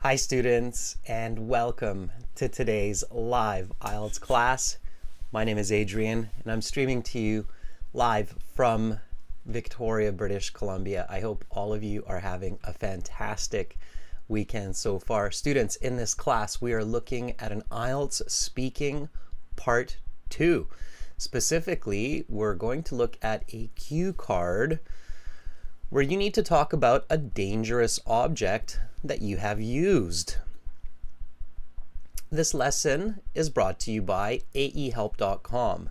Hi students, and welcome to today's live IELTS class. My name is Adrian and I'm streaming to you live from Victoria, British Columbia. I hope all of you are having a fantastic weekend so far. Students, in this class we are looking at an IELTS speaking part 2. Specifically, we're going to look at a cue card where you need to talk about a dangerous object that you have used. This lesson is brought to you by aehelp.com.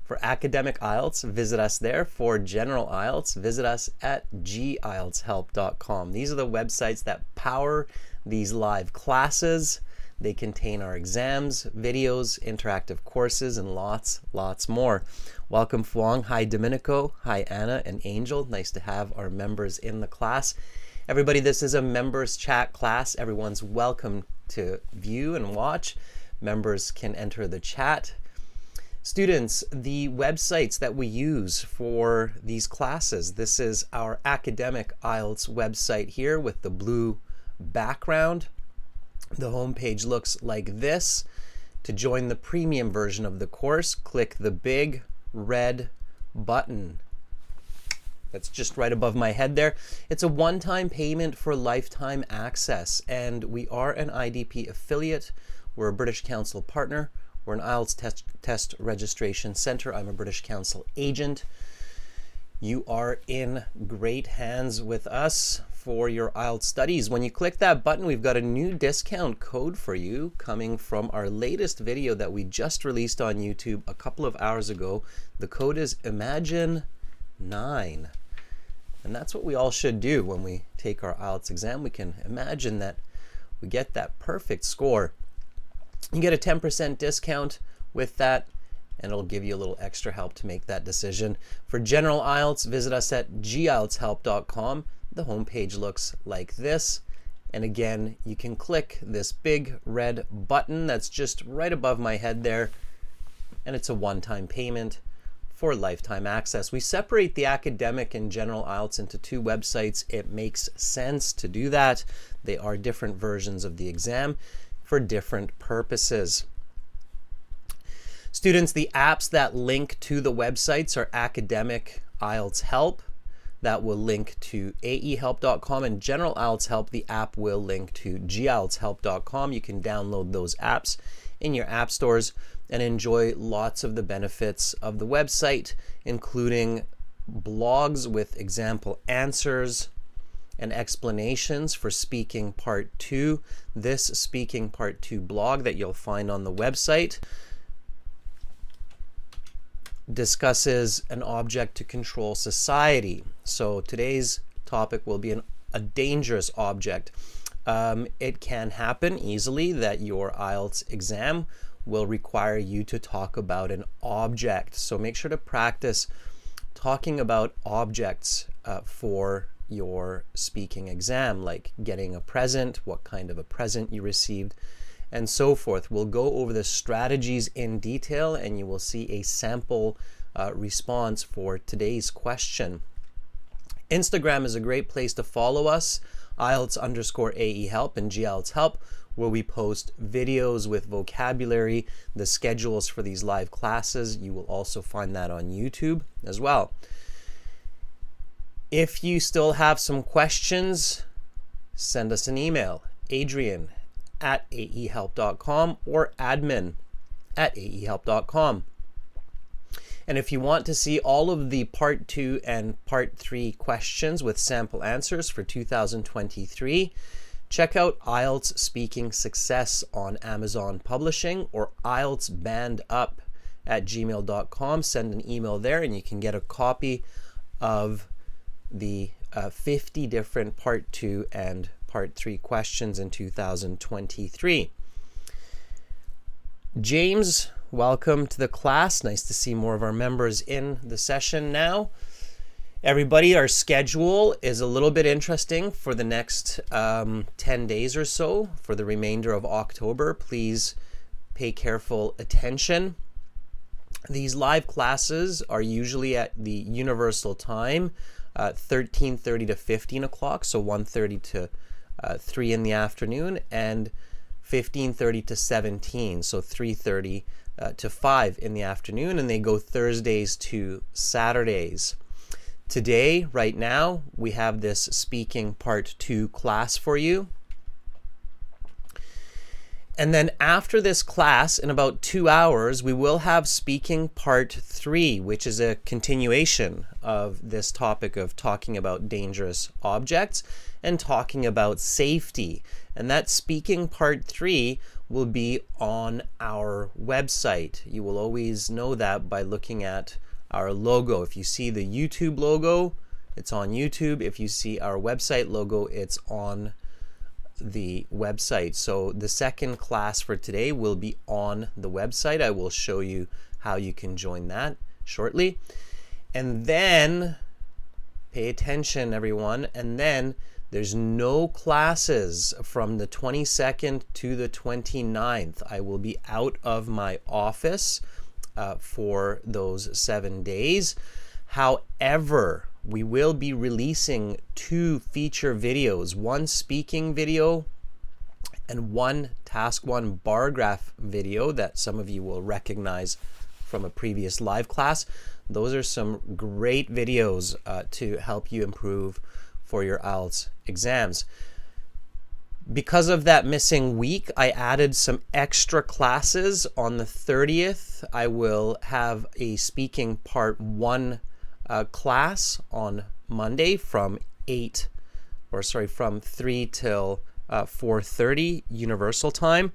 For academic IELTS, visit us there. For general IELTS, visit us at gieltshelp.com. These are the websites that power these live classes. They contain our exams, videos, interactive courses, and lots more. Welcome, Fuang. Hi, Domenico. Hi, Anna and Angel. Nice to have our members in the class. Everybody, this is a members chat class. Everyone's welcome to view and watch. Members can enter the chat. Students, the websites that we use for these classes, this is our academic IELTS website here with the blue background. The homepage looks like this. To join the premium version of the course, click the big red button. That's just right above my head there. It's a one-time payment for lifetime access, and we are an IDP affiliate. We're a British Council partner. We're an IELTS test registration center. I'm a British Council agent. You are in great hands with us for your IELTS studies. When you click that button, we've got a new discount code for you coming from our latest video that we just released on YouTube a couple of hours ago. The code is Imagine9. And that's what we all should do when we take our IELTS exam. We can imagine that we get that perfect score. You get a 10% discount with that, and it'll give you a little extra help to make that decision. For general IELTS, visit us at gieltshelp.com. The homepage looks like this. And again, you can click this big red button that's just right above my head there, and it's a one-time payment for lifetime access. We separate the academic and general IELTS into two websites. It makes sense to do that. They are different versions of the exam for different purposes. Students, the apps that link to the websites are Academic IELTS Help. That will link to aehelp.com, and General IELTS Help, the app will link to gieltshelp.com. You can download those apps in your app stores and enjoy lots of the benefits of the website, including blogs with example answers and explanations for Speaking Part 2. This Speaking Part 2 blog that you'll find on the website discusses an object to control society. So today's topic will be a dangerous object. It can happen easily that your IELTS exam will require you to talk about an object. So make sure to practice talking about objects for your speaking exam, like getting a present, what kind of a present you received, and so forth. We'll go over the strategies in detail, and you will see a sample response for today's question. Instagram is a great place to follow us, IELTS_AEHelp and GIELTS Help, where we post videos with vocabulary, the schedules for these live classes. You will also find that on YouTube as well. If you still have some questions, send us an email, adrian@aehelp.com or admin@aehelp.com. And if you want to see all of the Part 2 and Part 3 questions with sample answers for 2023, check out IELTS Speaking Success on Amazon Publishing or IELTSBandUp@gmail.com. Send an email there and you can get a copy of the 50 different Part 2 and Part 3 questions in 2023. James, welcome to the class. Nice to see more of our members in the session now. Everybody, our schedule is a little bit interesting for the next 10 days or so for the remainder of October. Please pay careful attention. These live classes are usually at the universal time, 13:30 to 15 o'clock, so 1:30 to 3 in the afternoon, and 15:30 to 17, so 3:30 to 5 in the afternoon, and they go Thursdays to Saturdays. Today, right now, we have this speaking part 2 class for you. And then after this class, in about 2 hours, we will have speaking part 3, which is a continuation of this topic of talking about dangerous objects and talking about safety. And that speaking part 3 will be on our website. You will always know that by looking at our logo. If you see the YouTube logo, it's on YouTube. If you see our website logo, it's on the website. So the second class for today will be on the website. I will show you how you can join that shortly. And then pay attention, everyone, and then there's no classes from the 22nd to the 29th. I will be out of my office for those 7 days. However, we will be releasing 2 feature videos, one speaking video and one task 1 bar graph video that some of you will recognize from a previous live class. Those are some great videos to help you improve for your IELTS exams. Because of that missing week, I added some extra classes. On the 30th, I will have a speaking part 1 class on Monday from 3 till 4:30 Universal Time,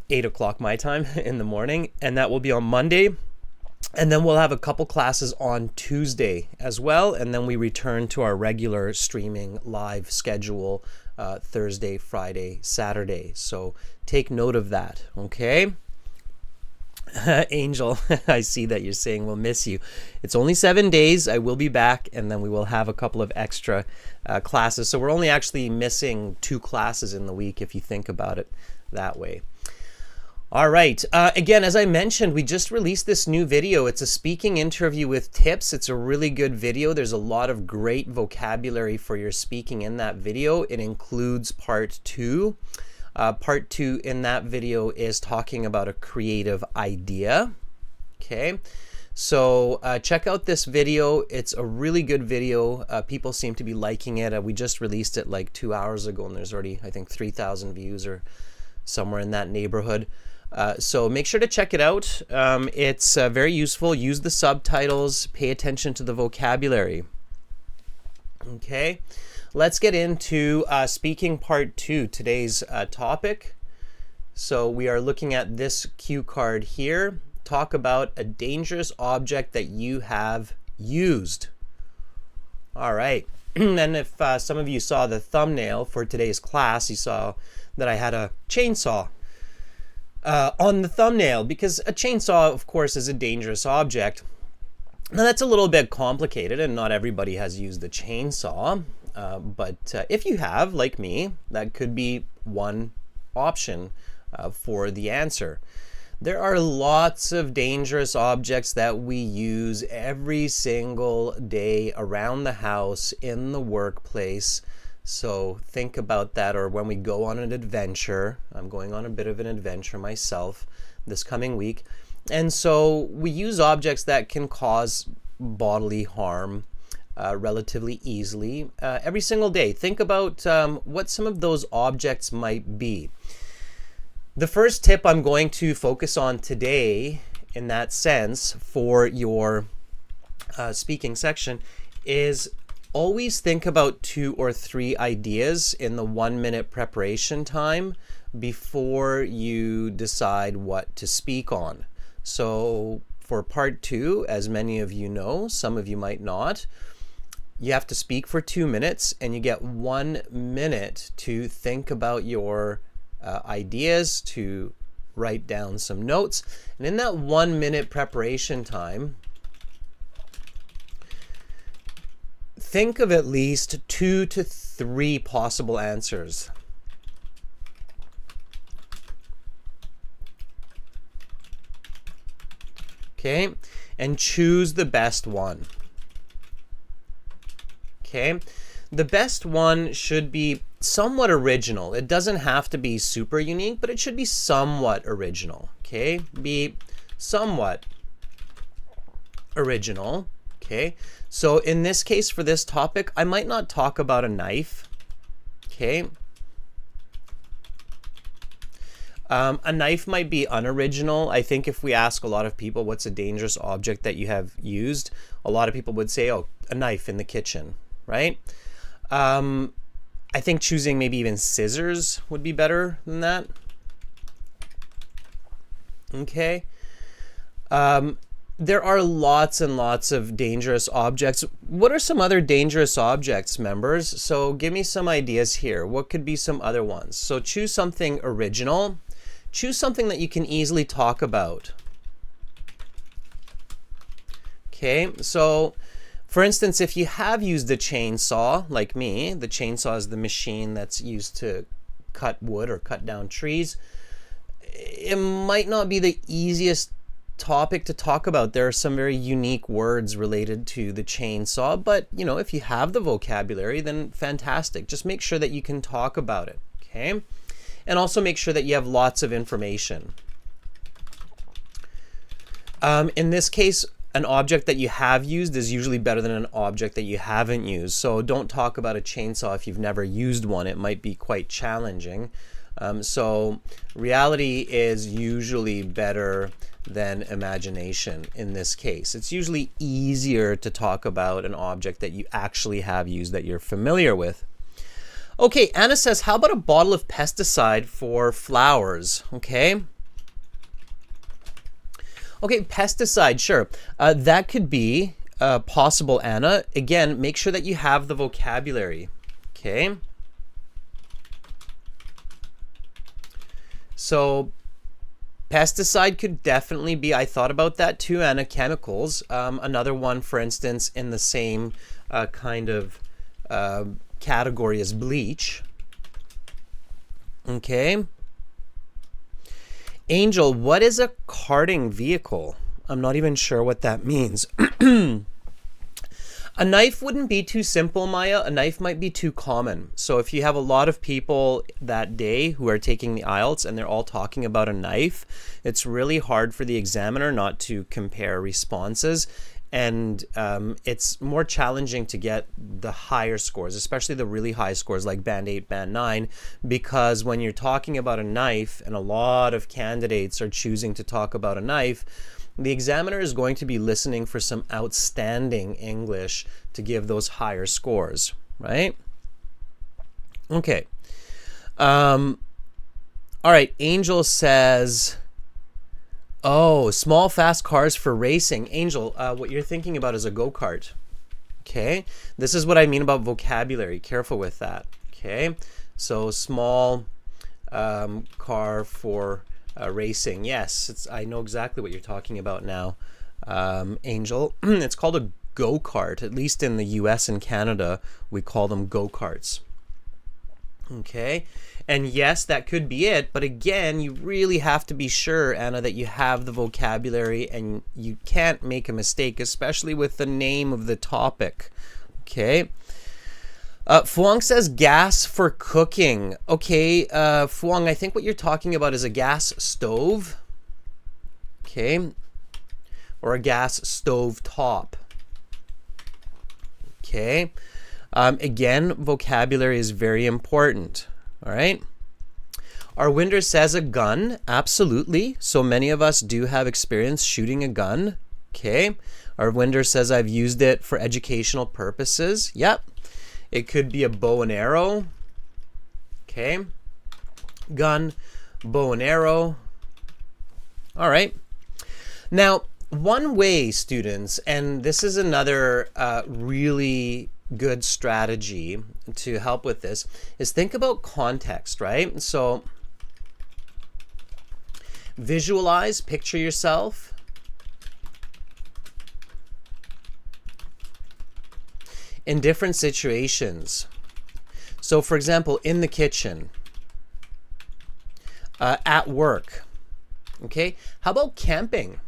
8 o'clock my time in the morning, and that will be on Monday. And then we'll have a couple classes on Tuesday as well, and then we return to our regular streaming live schedule Thursday, Friday, Saturday. So take note of that, okay? Angel, I see that you're saying we'll miss you. It's only 7 days. I will be back, and then we will have a couple of extra classes. So we're only actually missing 2 classes in the week if you think about it that way. All right. Again, as I mentioned, we just released this new video. It's a speaking interview with tips. It's a really good video. There's a lot of great vocabulary for your speaking in that video. It includes part 2. Part 2 in that video is talking about a creative idea. Okay. So check out this video. It's a really good video. People seem to be liking it. We just released it like 2 hours ago, and there's already, I think, 3,000 views or somewhere in that neighborhood. So make sure to check it out. It's very useful. Use the subtitles. Pay attention to the vocabulary. Okay, let's get into speaking part 2, today's topic. So we are looking at this cue card here. Talk about a dangerous object that you have used. All right. And if some of you saw the thumbnail for today's class, you saw that I had a chainsaw on the thumbnail, because a chainsaw, of course, is a dangerous object. Now that's a little bit complicated, and not everybody has used a chainsaw, but if you have, like me, that could be one option for the answer. There are lots of dangerous objects that we use every single day around the house, in the workplace. So think about that, or when we go on an adventure. I'm going on a bit of an adventure myself this coming week. And so we use objects that can cause bodily harm relatively easily every single day. Think about what some of those objects might be. The first tip I'm going to focus on today, in that sense, for your speaking section, is always think about 2 or 3 ideas in the 1-minute preparation time before you decide what to speak on. So for part 2, as many of you know, some of you might not, you have to speak for 2 minutes, and you get 1 minute to think about your ideas, to write down some notes. And in that 1-minute preparation time, think of at least 2 to 3 possible answers. Okay, and choose the best one. Okay, the best one should be somewhat original. It doesn't have to be super unique, but it should be somewhat original. Okay, be somewhat original. Okay, so in this case, for this topic, I might not talk about a knife. Okay. A knife might be unoriginal. I think if we ask a lot of people what's a dangerous object that you have used, a lot of people would say, oh, a knife in the kitchen, right? I think choosing maybe even scissors would be better than that. Okay. There are lots and lots of dangerous objects. What are some other dangerous objects, members? So give me some ideas here. What could be some other ones? So choose something original. Choose something that you can easily talk about. Okay, so for instance, if you have used a chainsaw, like me, the chainsaw is the machine that's used to cut wood or cut down trees. It might not be the easiest topic to talk about. There are some very unique words related to the chainsaw, but you know, if you have the vocabulary, then fantastic. Just make sure that you can talk about it, okay? And also make sure that you have lots of information. In this case, an object that you have used is usually better than an object that you haven't used. So don't talk about a chainsaw if you've never used one. It might be quite challenging. So reality is usually better than imagination in this case. It's usually easier to talk about an object that you actually have used, that you're familiar with. Okay, Anna says, how about a bottle of pesticide for flowers? Okay. Okay, pesticide, sure. That could be possible, Anna. Again, make sure that you have the vocabulary. Okay. So pesticide could definitely be, I thought about that too, Anna, chemicals. Another one, for instance, in the same kind of category as bleach. Okay. Angel, what is a carting vehicle? I'm not even sure what that means. A knife wouldn't be too simple, Maya. A knife might be too common. So if you have a lot of people that day who are taking the IELTS and they're all talking about a knife, it's really hard for the examiner not to compare responses. And it's more challenging to get the higher scores, especially the really high scores like band 8, band 9, because when you're talking about a knife and a lot of candidates are choosing to talk about a knife, the examiner is going to be listening for some outstanding English to give those higher scores, right? Okay. All right, Angel says, oh, small, fast cars for racing. Angel, what you're thinking about is a go-kart. Okay, this is what I mean about vocabulary. Careful with that. Okay, so small car for racing. Yes, I know exactly what you're talking about now, Angel. It's called a go-kart. At least in the US and Canada, we call them go-karts. Okay, and yes, that could be it, but again, you really have to be sure, Anna, that you have the vocabulary and you can't make a mistake, especially with the name of the topic. Okay. Fuang says gas for cooking. Okay, Fuang, I think what you're talking about is a gas stove. Okay, or a gas stove top. Okay. Again, vocabulary is very important. All right. Arwinder says a gun. Absolutely. So many of us do have experience shooting a gun. Okay. Arwinder says I've used it for educational purposes. Yep. It could be a bow and arrow. Okay. Gun, bow and arrow. All right. Now, one way, students, and this is another really good strategy to help with this, is think about context, right? So visualize, picture yourself in different situations. So for example, in the kitchen, at work, okay? How about camping?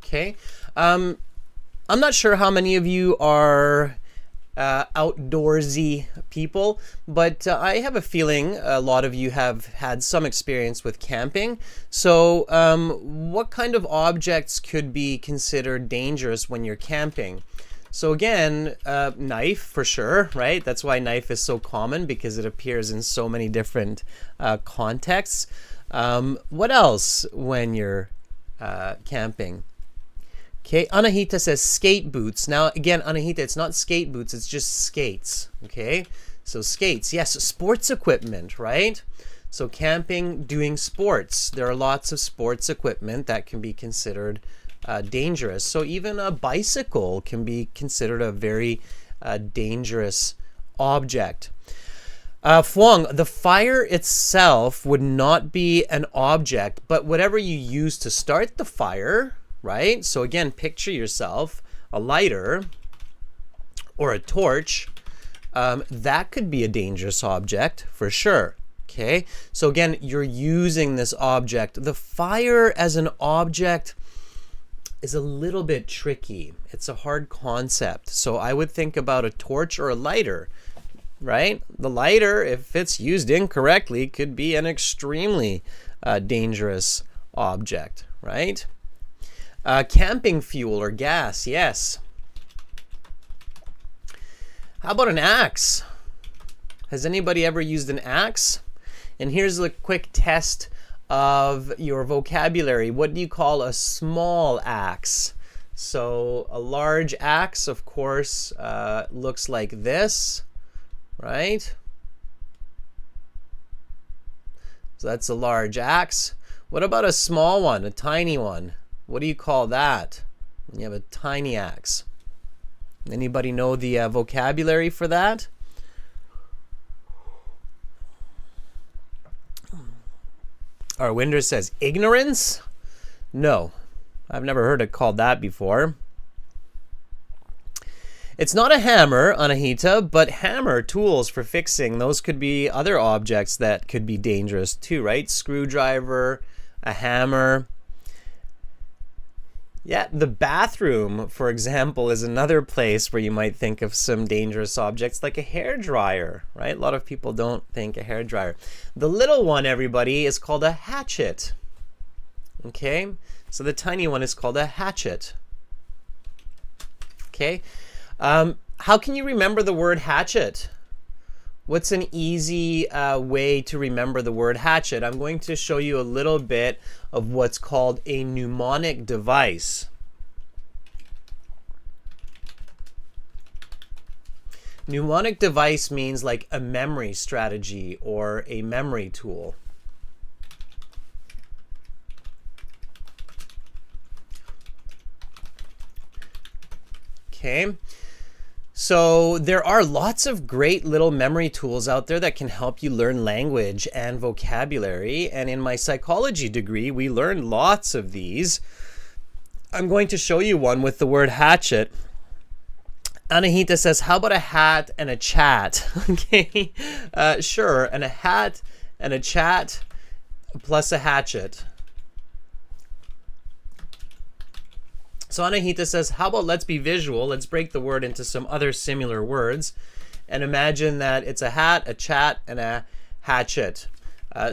Okay. I'm not sure how many of you are outdoorsy people, but I have a feeling a lot of you have had some experience with camping. So what kind of objects could be considered dangerous when you're camping? So again, knife for sure, right? That's why knife is so common, because it appears in so many different contexts. What else when you're camping? Okay, Anahita says skate boots. Now, again, Anahita, it's not skate boots, it's just skates. Okay, so skates, yes, sports equipment, right? So camping, doing sports. There are lots of sports equipment that can be considered dangerous. So even a bicycle can be considered a very dangerous object. Fuang, the fire itself would not be an object, but whatever you use to start the fire, right? So again, picture yourself a lighter or a torch. That could be a dangerous object for sure. Okay, so again, you're using this object. The fire as an object is a little bit tricky. It's a hard concept. So I would think about a torch or a lighter, right? The lighter, if it's used incorrectly, could be an extremely dangerous object, right? Camping fuel or gas, yes. How about an axe? Has anybody ever used an axe? And here's a quick test of your vocabulary. What do you call a small axe? So a large axe, of course, looks like this, right? So that's a large axe. What about a small one, a tiny one? What do you call that? You have a tiny axe. Anybody know the vocabulary for that? Arwinder says ignorance? No, I've never heard it called that before. It's not a hammer, Anahita, but hammer tools for fixing. Those could be other objects that could be dangerous too, right? Screwdriver, a hammer. Yeah, the bathroom, for example, is another place where you might think of some dangerous objects, like a hairdryer, right? A lot of people don't think a hairdryer. The little one, everybody, is called a hatchet. Okay, so the tiny one is called a hatchet. Okay, how can you remember the word hatchet? What's an easy way to remember the word hatchet? I'm going to show you a little bit of what's called a mnemonic device. Mnemonic device means like a memory strategy or a memory tool. Okay. So there are lots of great little memory tools out there that can help you learn language and vocabulary. And in my psychology degree, we learn lots of these. I'm going to show you one with the word hatchet. Anahita says, how about a hat and a chat? Okay, sure. And a hat and a chat plus a hatchet. So Anahita says, how about let's be visual? Let's break the word into some other similar words and imagine that it's a hat, a chat, and a hatchet.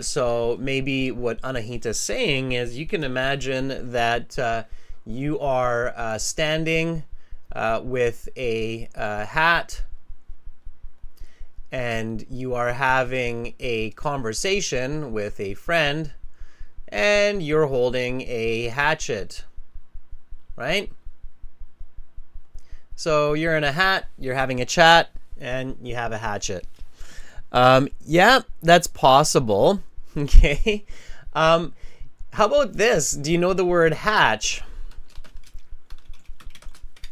So maybe what Anahita is saying is you can imagine that you are standing with a hat and you are having a conversation with a friend and you're holding a hatchet. Right? So you're in a hat, you're having a chat, and you have a hatchet. Yeah, that's possible. Okay. How about this? Do you know the word hatch?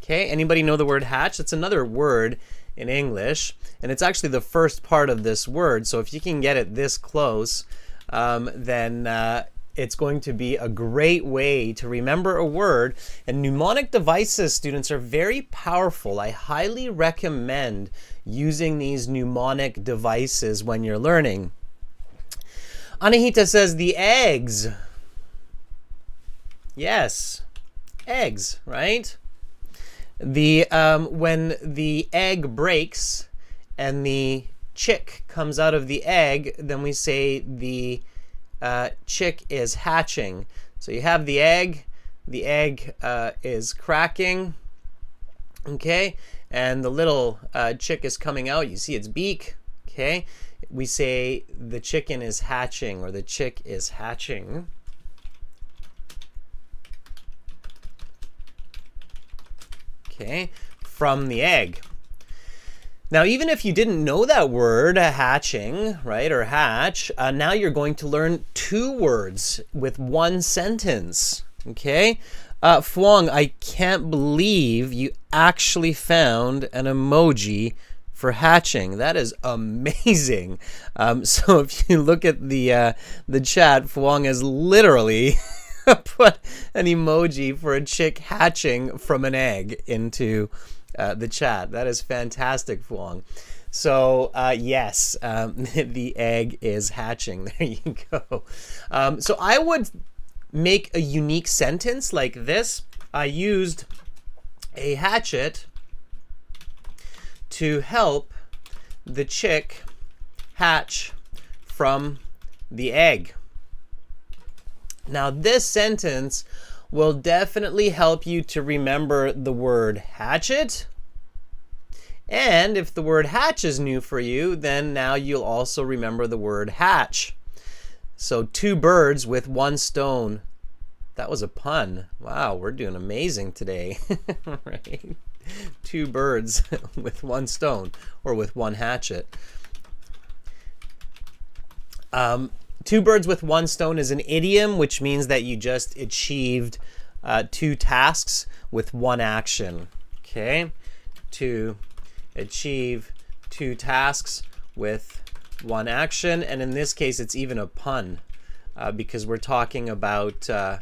Okay, anybody know the word hatch? It's another word in English, and it's actually the first part of this word. So if you can get it this close, then it's going to be a great way to remember a word. And mnemonic devices, students, are very powerful. I highly recommend using these mnemonic devices when you're learning. Anahita says the eggs. Yes, eggs, right? when the egg breaks and the chick comes out of the egg, then we say the chick is hatching. So you have the egg is cracking, okay, and the little chick is coming out. You see its beak, okay. We say the chicken is hatching, or the chick is hatching. Okay, from the egg. Now, even if you didn't know that word, hatching, right, or hatch, now you're going to learn 2 words with 1 sentence, okay? Phuong, I can't believe you actually found an emoji for hatching. That is amazing. So if you look at the chat, Phuong has literally put an emoji for a chick hatching from an egg into the chat. That is fantastic, Phuong. So yes, the egg is hatching. There you go. So I would make a unique sentence like this. I used a hatchet to help the chick hatch from the egg. Now this sentence will definitely help you to remember the word hatchet. And if the word hatch is new for you, then now you'll also remember the word hatch. So 2 birds with 1 stone. That was a pun. Wow, we're doing amazing today. Right? 2 birds with 1 stone, or with 1 hatchet. 2 birds with 1 stone is an idiom, which means that you just achieved 2 tasks with 1 action. Okay, to achieve 2 tasks with 1 action, and in this case, it's even a pun because we're talking about a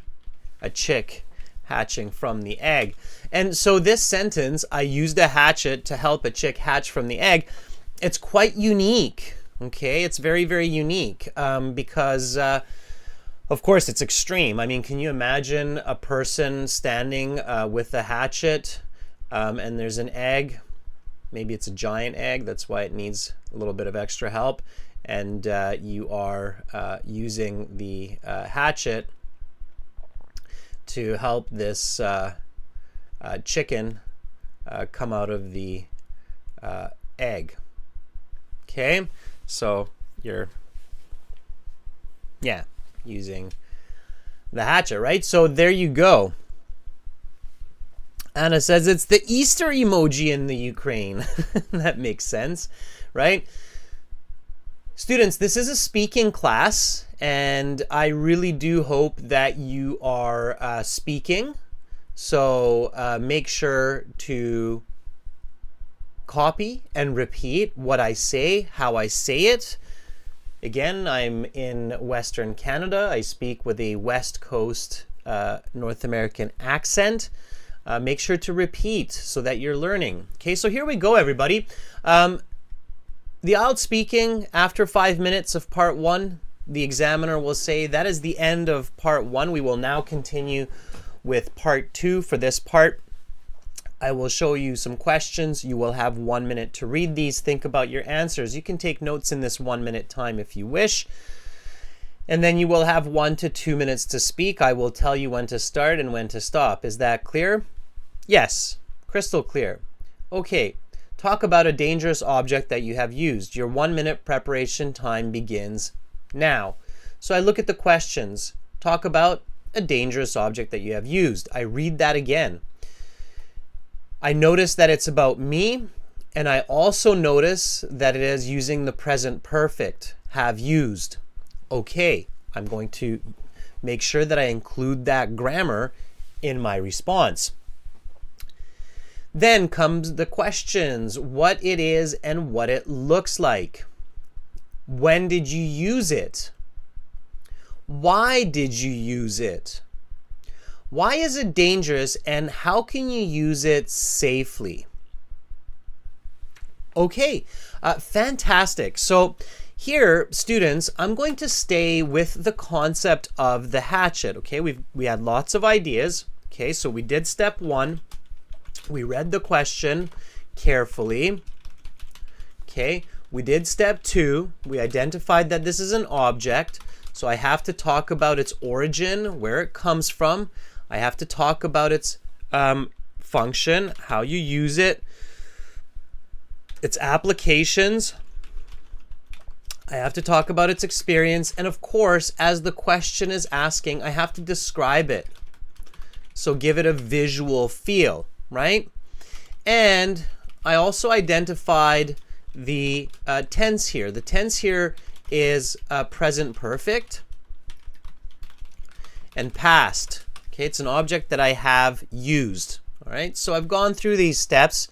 chick hatching from the egg. And so this sentence, I used a hatchet to help a chick hatch from the egg. It's quite unique. Okay, it's very, very unique because, of course, it's extreme. I mean, can you imagine a person standing with a hatchet and there's an egg? Maybe it's a giant egg. That's why it needs a little bit of extra help. And you are using the hatchet to help this chicken come out of the egg. Okay, so you're, yeah, using the hatchet, right? So there you go. Anna says it's the Easter emoji in the Ukraine. That makes sense, right? Students, this is a speaking class, and I really do hope that you are speaking. So make sure to copy and repeat what I say, how I say it. Again, I'm in Western Canada. I speak with a West Coast North American accent. Make sure to repeat so that you're learning. Okay, so here we go, everybody. The IELTS speaking, after 5 minutes of part 1, the examiner will say that is the end of part 1. We will now continue with part 2. For this part, I will show you some questions. You will have 1 minute to read these. Think about your answers. You can take notes in this 1 minute time if you wish. And then you will have 1 to 2 minutes to speak. I will tell you when to start and when to stop. Is that clear? Yes, crystal clear. Okay, talk about a dangerous object that you have used. Your 1 minute preparation time begins now. So I look at the questions. Talk about a dangerous object that you have used. I read that again. I notice that it's about me, and I also notice that it is using the present perfect, have used. Okay, I'm going to make sure that I include that grammar in my response. Then comes the questions, what it is and what it looks like. When did you use it? Why did you use it? Why is it dangerous, and how can you use it safely? Okay, fantastic. So here, students, I'm going to stay with the concept of the hatchet. Okay, we had lots of ideas. Okay, so we did step 1. We read the question carefully. Okay, we did step 2. We identified that this is an object. So I have to talk about its origin, where it comes from. I have to talk about its function, how you use it, its applications. I have to talk about its experience. And of course, as the question is asking, I have to describe it. So give it a visual feel, right? And I also identified the tense here. The tense here is present perfect and past. Okay, it's an object that I have used. All right, so I've gone through these steps,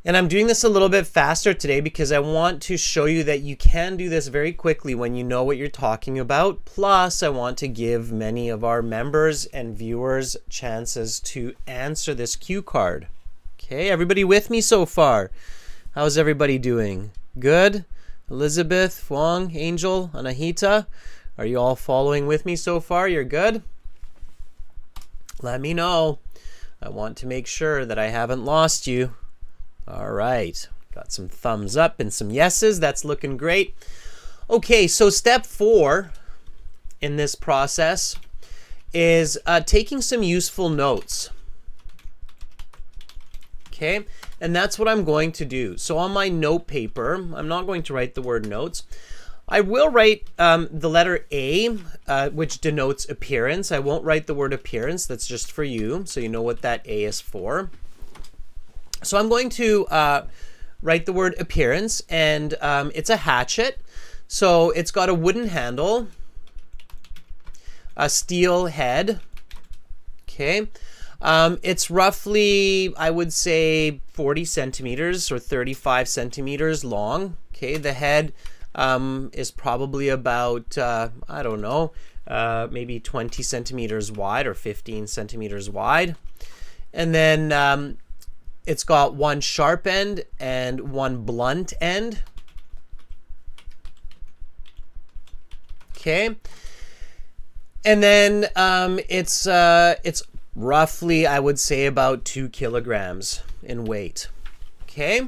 and I'm doing this a little bit faster today because I want to show you that you can do this very quickly when you know what you're talking about. Plus, I want to give many of our members and viewers chances to answer this cue card. Okay, everybody with me so far? How's everybody doing? Good? Elizabeth, Wong, Angel, Anahita, are you all following with me so far? You're good? Let me know. I want to make sure that I haven't lost you. All right. Got some thumbs up and some yeses. That's looking great. Okay, so step 4 in this process is taking some useful notes. Okay, and that's what I'm going to do. So on my note paper, I'm not going to write the word notes. I will write the letter A, which denotes appearance. I won't write the word appearance. That's just for you, so you know what that A is for. So I'm going to write the word appearance, and it's a hatchet. So it's got a wooden handle, a steel head. Okay. It's roughly, I would say, 40 centimeters or 35 centimeters long. Okay, the head is probably about, I don't know, maybe 20 centimeters wide or 15 centimeters wide. And then it's got one sharp end and one blunt end. Okay. And then it's roughly, I would say, about 2 kilograms in weight. Okay,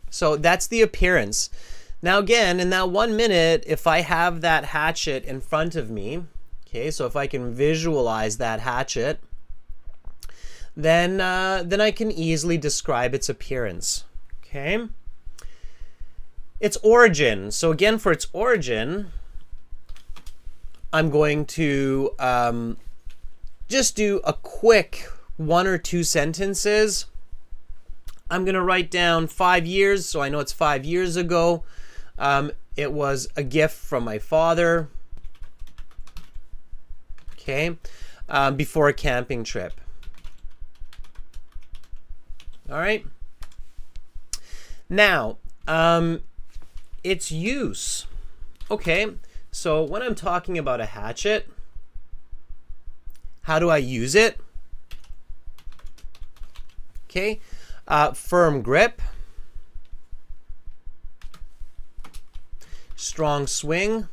so that's the appearance. Now again, in that 1 minute, if I have that hatchet in front of me, okay, so if I can visualize that hatchet, then I can easily describe its appearance. Okay, its origin. So again, for its origin, I'm going to just do a quick 1 or 2 sentences. I'm going to write down 5 years, so I know it's 5 years ago. It was a gift from my father. Okay, before a camping trip. All right. Now, its use. Okay, so when I'm talking about a hatchet, how do I use it? Okay, firm grip, strong swing,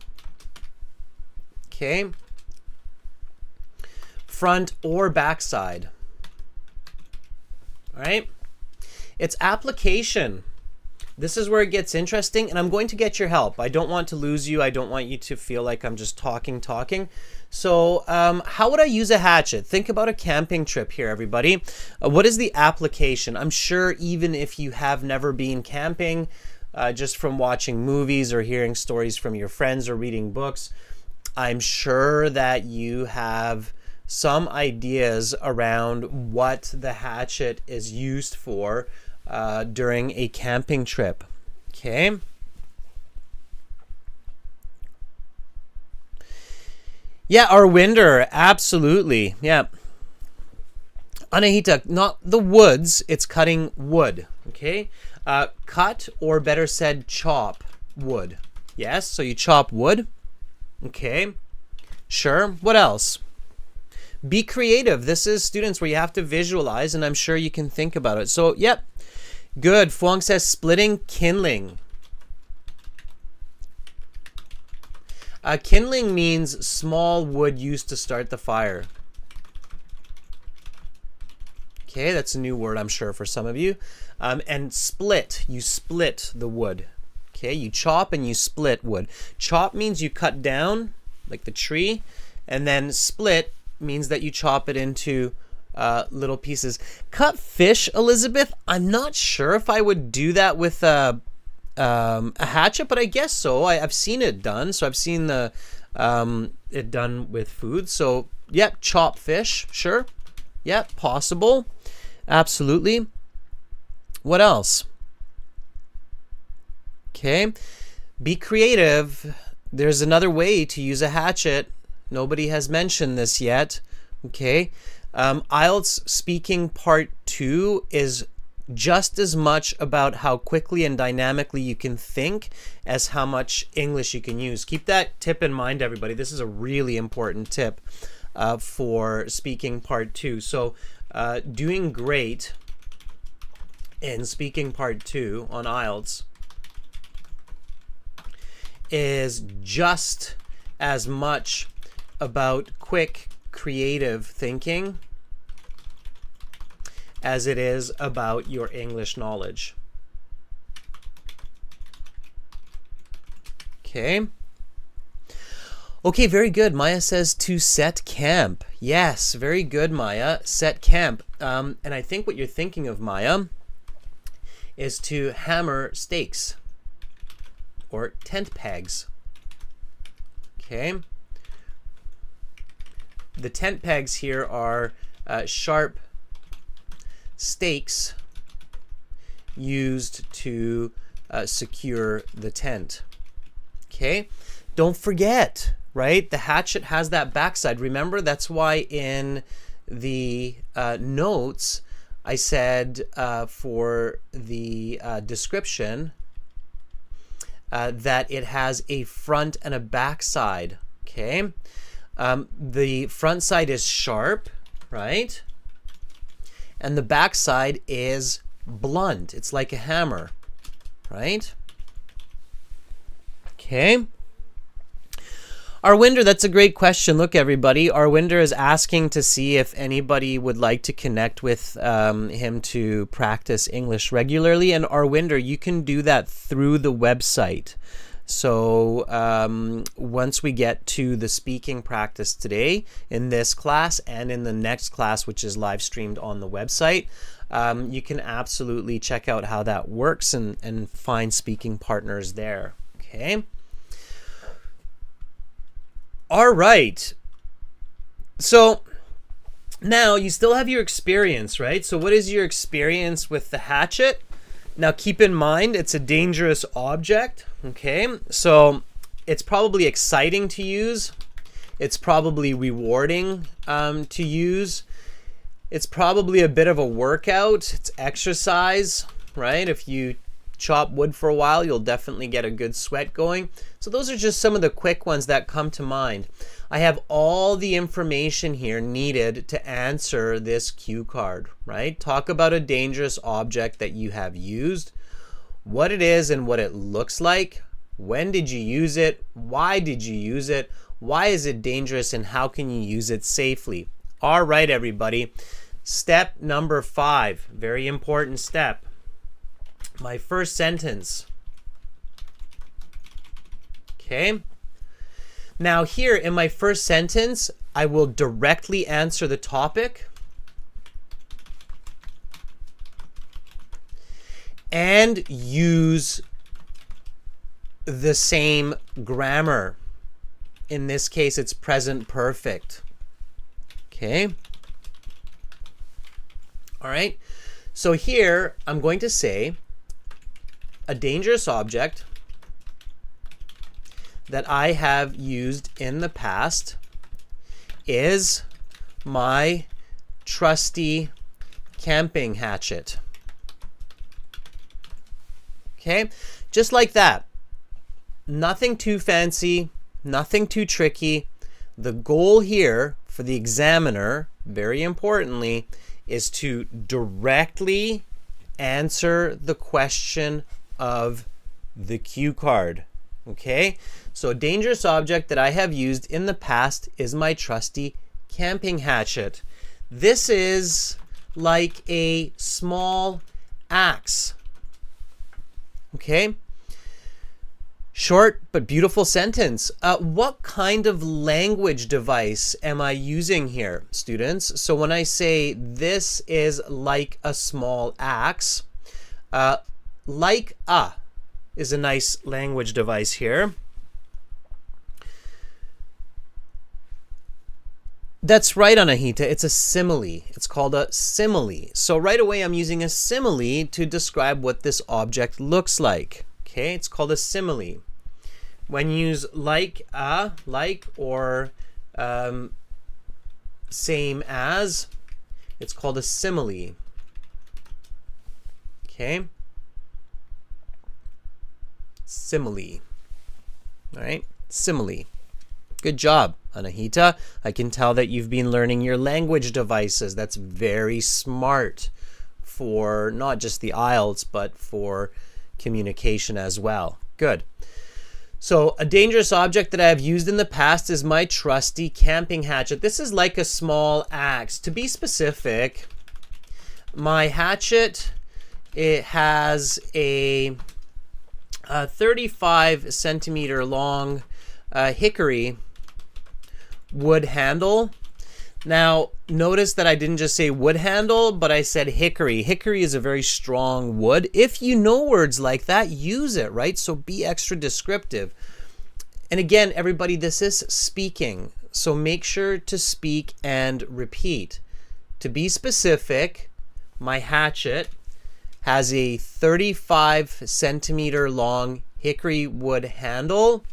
okay, front or back side. All right, its application. This is where it gets interesting, and I'm going to get your help. I don't want to lose you. I don't want you to feel like I'm just talking. So how would I use a hatchet? Think about a camping trip here, everybody. What is the application? I'm sure even if you have never been camping, just from watching movies or hearing stories from your friends or reading books, I'm sure that you have some ideas around what the hatchet is used for during a camping trip. Okay. Yeah, our winder, absolutely. Yeah. Anahita, not the woods, it's cutting wood. Okay. Cut, or better said, chop wood. Yes, so you chop wood. Okay. Sure. What else? Be creative. This is, students, where you have to visualize, and I'm sure you can think about it. So, yep. Good. Fuang says splitting, kindling. Kindling means small wood used to start the fire. Okay, that's a new word, I'm sure, for some of you. And split, you split the wood. Okay, you chop and you split wood. Chop means you cut down, like the tree, and then split means that you chop it into little pieces. Cut fish, Elizabeth, I'm not sure if I would do that with a hatchet, but I guess so. I've seen it done. So I've seen it done with food. So, yep, chop fish, sure. Yep, possible. Absolutely. What else? Okay, be creative. There's another way to use a hatchet. Nobody has mentioned this yet. Okay, IELTS speaking part 2 is just as much about how quickly and dynamically you can think as how much English you can use. Keep that tip in mind, everybody. This is a really important tip for speaking part 2. So doing great in speaking part 2 on IELTS is just as much about quick, creative thinking as it is about your English knowledge. Okay. Okay, very good. Maya says to set camp. Yes, very good, Maya. Set camp. And I think what you're thinking of, Maya, is to hammer stakes or tent pegs. Okay. The tent pegs here are sharp stakes used to secure the tent. Okay. Don't forget, right? The hatchet has that backside. Remember, that's why in the notes I said for the description that it has a front and a back side. Okay, the front side is sharp, right? And the back side is blunt. It's like a hammer, right? Okay. Arwinder, that's a great question. Look, everybody, Arwinder is asking to see if anybody would like to connect with him to practice English regularly. And Arwinder, you can do that through the website. So once we get to the speaking practice today in this class and in the next class, which is live streamed on the website, you can absolutely check out how that works and find speaking partners there. Okay. All right. So now you still have your experience, right? So what is your experience with the hatchet? Now keep in mind, it's a dangerous object, okay? So it's probably exciting to use. It's probably rewarding to use. It's probably a bit of a workout. It's exercise, right? If you chop wood for a while, you'll definitely get a good sweat going. So those are just some of the quick ones that come to mind. I have all the information here needed to answer this cue card, right? Talk about a dangerous object that you have used, what it is and what it looks like. When did you use it? Why did you use it? Why is it dangerous and how can you use it safely? All right, everybody. Step number 5, very important step. My first sentence. Okay. Now here in my first sentence, I will directly answer the topic and use the same grammar. In this case, it's present perfect. Okay. All right. So here I'm going to say a dangerous object that I have used in the past is my trusty camping hatchet. Okay, just like that. Nothing too fancy, nothing too tricky. The goal here for the examiner, very importantly, is to directly answer the question of the cue card. Okay, so a dangerous object that I have used in the past is my trusty camping hatchet. This is like a small axe. Okay? Short but beautiful sentence. What kind of language device am I using here, students? So when I say this is like a small axe, like a is a nice language device here. That's right, Anahita. It's a simile. It's called a simile. So right away, I'm using a simile to describe what this object looks like. Okay, it's called a simile. When you use like, or same as, it's called a simile. Okay, simile. All right, simile. Good job, Anahita. I can tell that you've been learning your language devices. That's very smart for not just the IELTS, but for communication as well. Good. So a dangerous object that I have used in the past is my trusty camping hatchet. This is like a small axe. To be specific, my hatchet, it has a 35 centimeter long hickory wood handle. Now, notice that I didn't just say wood handle, but I said hickory. Hickory is a very strong wood. If you know words like that, use it, right? So be extra descriptive. And again, everybody, this is speaking. So make sure to speak and repeat. To be specific, my hatchet has a 35 centimeter long hickory wood handle,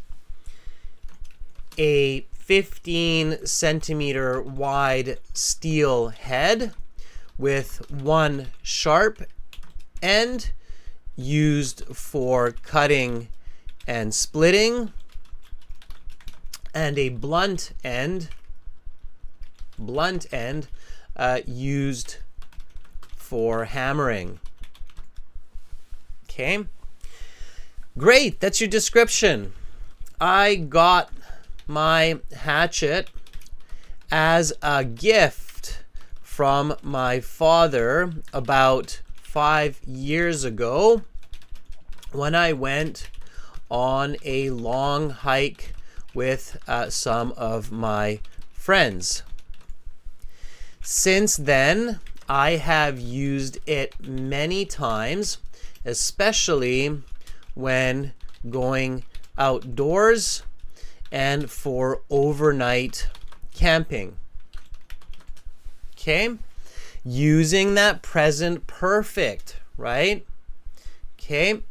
a 15 centimeter wide steel head with one sharp end used for cutting and splitting, and a blunt end used for hammering. Okay, great, that's your description. I got my hatchet as a gift from my father about 5 years ago when I went on a long hike with some of my friends. Since then, I have used it many times, especially when going outdoors and for overnight camping. Okay, using that present perfect, right? Okay,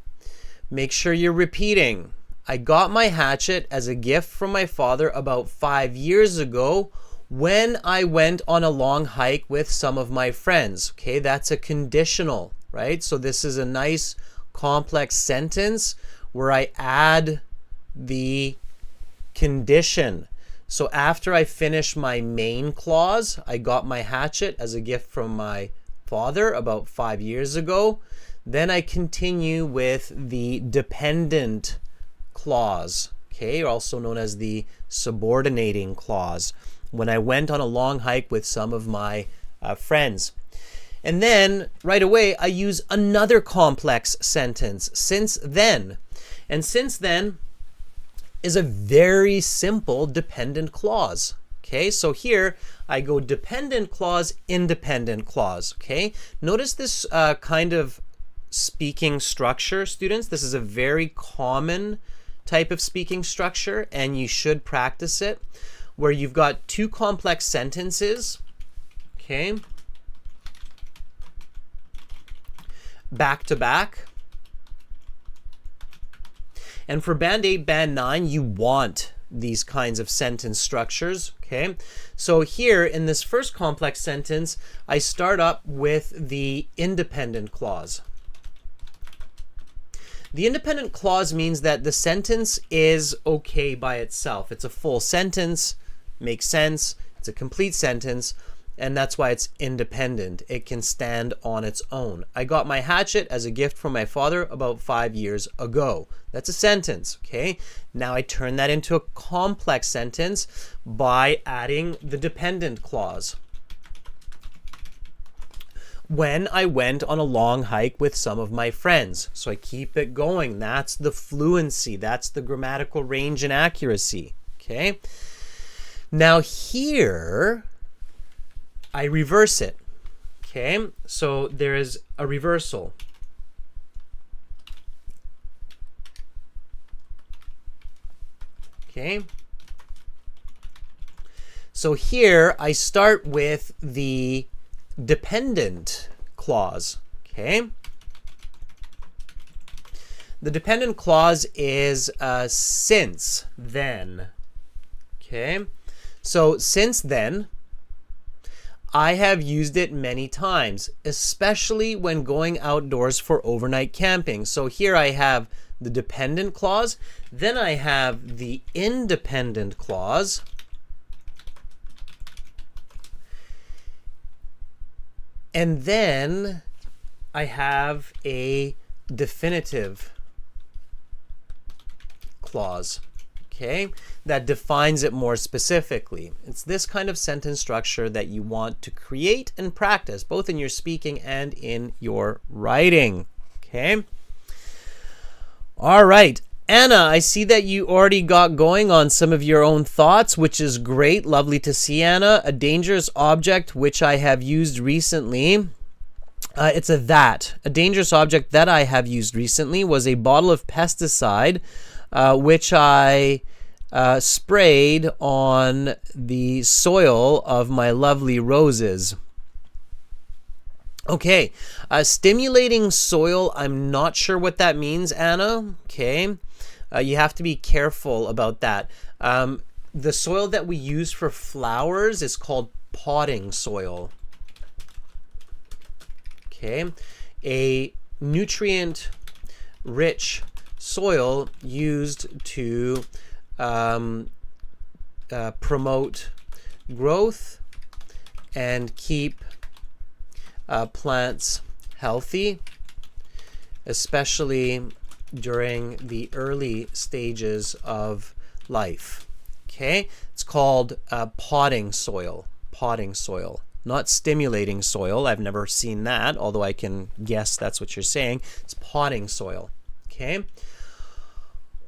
make sure you're repeating. I got my hatchet as a gift from my father about 5 years ago when I went on a long hike with some of my friends. Okay, that's a conditional, right? So this is a nice complex sentence where I add the condition. So after I finish my main clause, I got my hatchet as a gift from my father about 5 years ago. Then I continue with the dependent clause, okay, also known as the subordinating clause, when I went on a long hike with some of my friends. And then right away, I use another complex sentence, since then. And since then is a very simple dependent clause. Okay, so here I go dependent clause, independent clause. Okay, notice this kind of speaking structure, students. This is a very common type of speaking structure, and you should practice it, where you've got two complex sentences, okay, back to back. And for Band 8, Band 9, you want these kinds of sentence structures, okay? So here in this first complex sentence, I start up with the independent clause. The independent clause means that the sentence is okay by itself. It's a full sentence, makes sense, it's a complete sentence, and that's why it's independent. It can stand on its own. I got my hatchet as a gift from my father about 5 years ago. That's a sentence, okay? Now I turn that into a complex sentence by adding the dependent clause. when I went on a long hike with some of my friends. So I keep it going. That's the fluency. That's the grammatical range and accuracy. Okay. Now here, I reverse it. Okay. So there is a reversal. Okay. So here I start with the dependent clause. Okay. The dependent clause is since then. Okay. So since then, I have used it many times, especially when going outdoors for overnight camping. So here I have the dependent clause, then I have the independent clause, and then I have a definitive clause, okay, that defines it more specifically. It's this kind of sentence structure that you want to create and practice, both in your speaking and in your writing, okay? All right, Anna, I see that you already got going on some of your own thoughts, which is great. Lovely to see, Anna. A dangerous object which I have used recently. It's a that. A dangerous object that I have used recently was a bottle of pesticide, which I sprayed on the soil of my lovely roses. Okay, stimulating soil, I'm not sure what that means, Anna. Okay, you have to be careful about that. The soil that we use for flowers is called potting soil. Okay, a nutrient-rich soil used to promote growth and keep plants healthy, especially during the early stages of life. Okay, it's called potting soil. Potting soil, not stimulating soil. I've never seen that, although I can guess that's what you're saying. It's potting soil. Okay.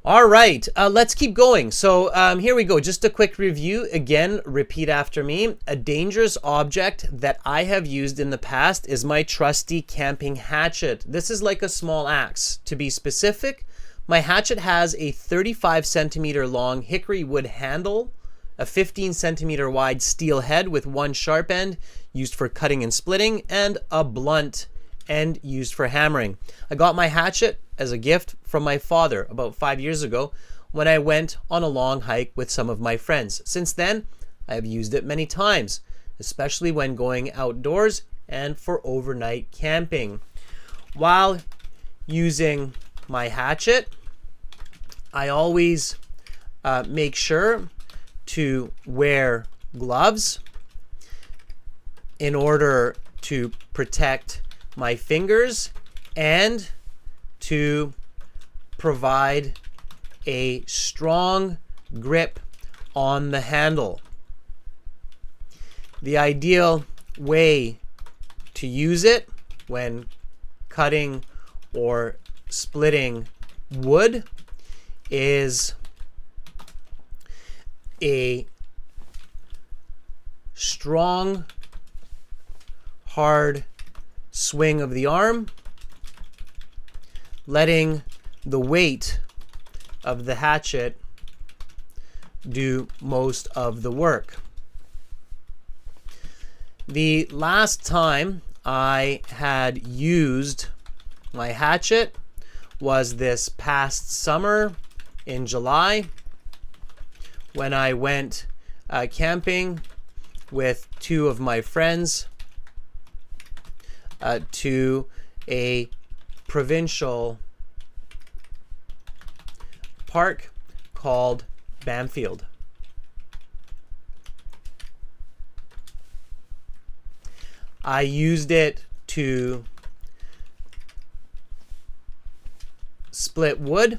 All right, let's keep going. So here we go. Just a quick review. Again, repeat after me. A dangerous object that I have used in the past is my trusty camping hatchet. This is like a small axe. To be specific, my hatchet has a 35 centimeter long hickory wood handle, a 15 centimeter wide steel head with one sharp end used for cutting and splitting, and a blunt end used for hammering. I got my hatchet as a gift from my father about 5 years ago when I went on a long hike with some of my friends. Since then, I have used it many times, especially when going outdoors and for overnight camping. While using my hatchet, I always make sure to wear gloves in order to protect my fingers and to provide a strong grip on the handle. The ideal way to use it when cutting or splitting wood is a strong, hard swing of the arm, letting the weight of the hatchet do most of the work. The last time I had used my hatchet was this past summer in July when I went camping with two of my friends to a provincial park called Bamfield. I used it to split wood,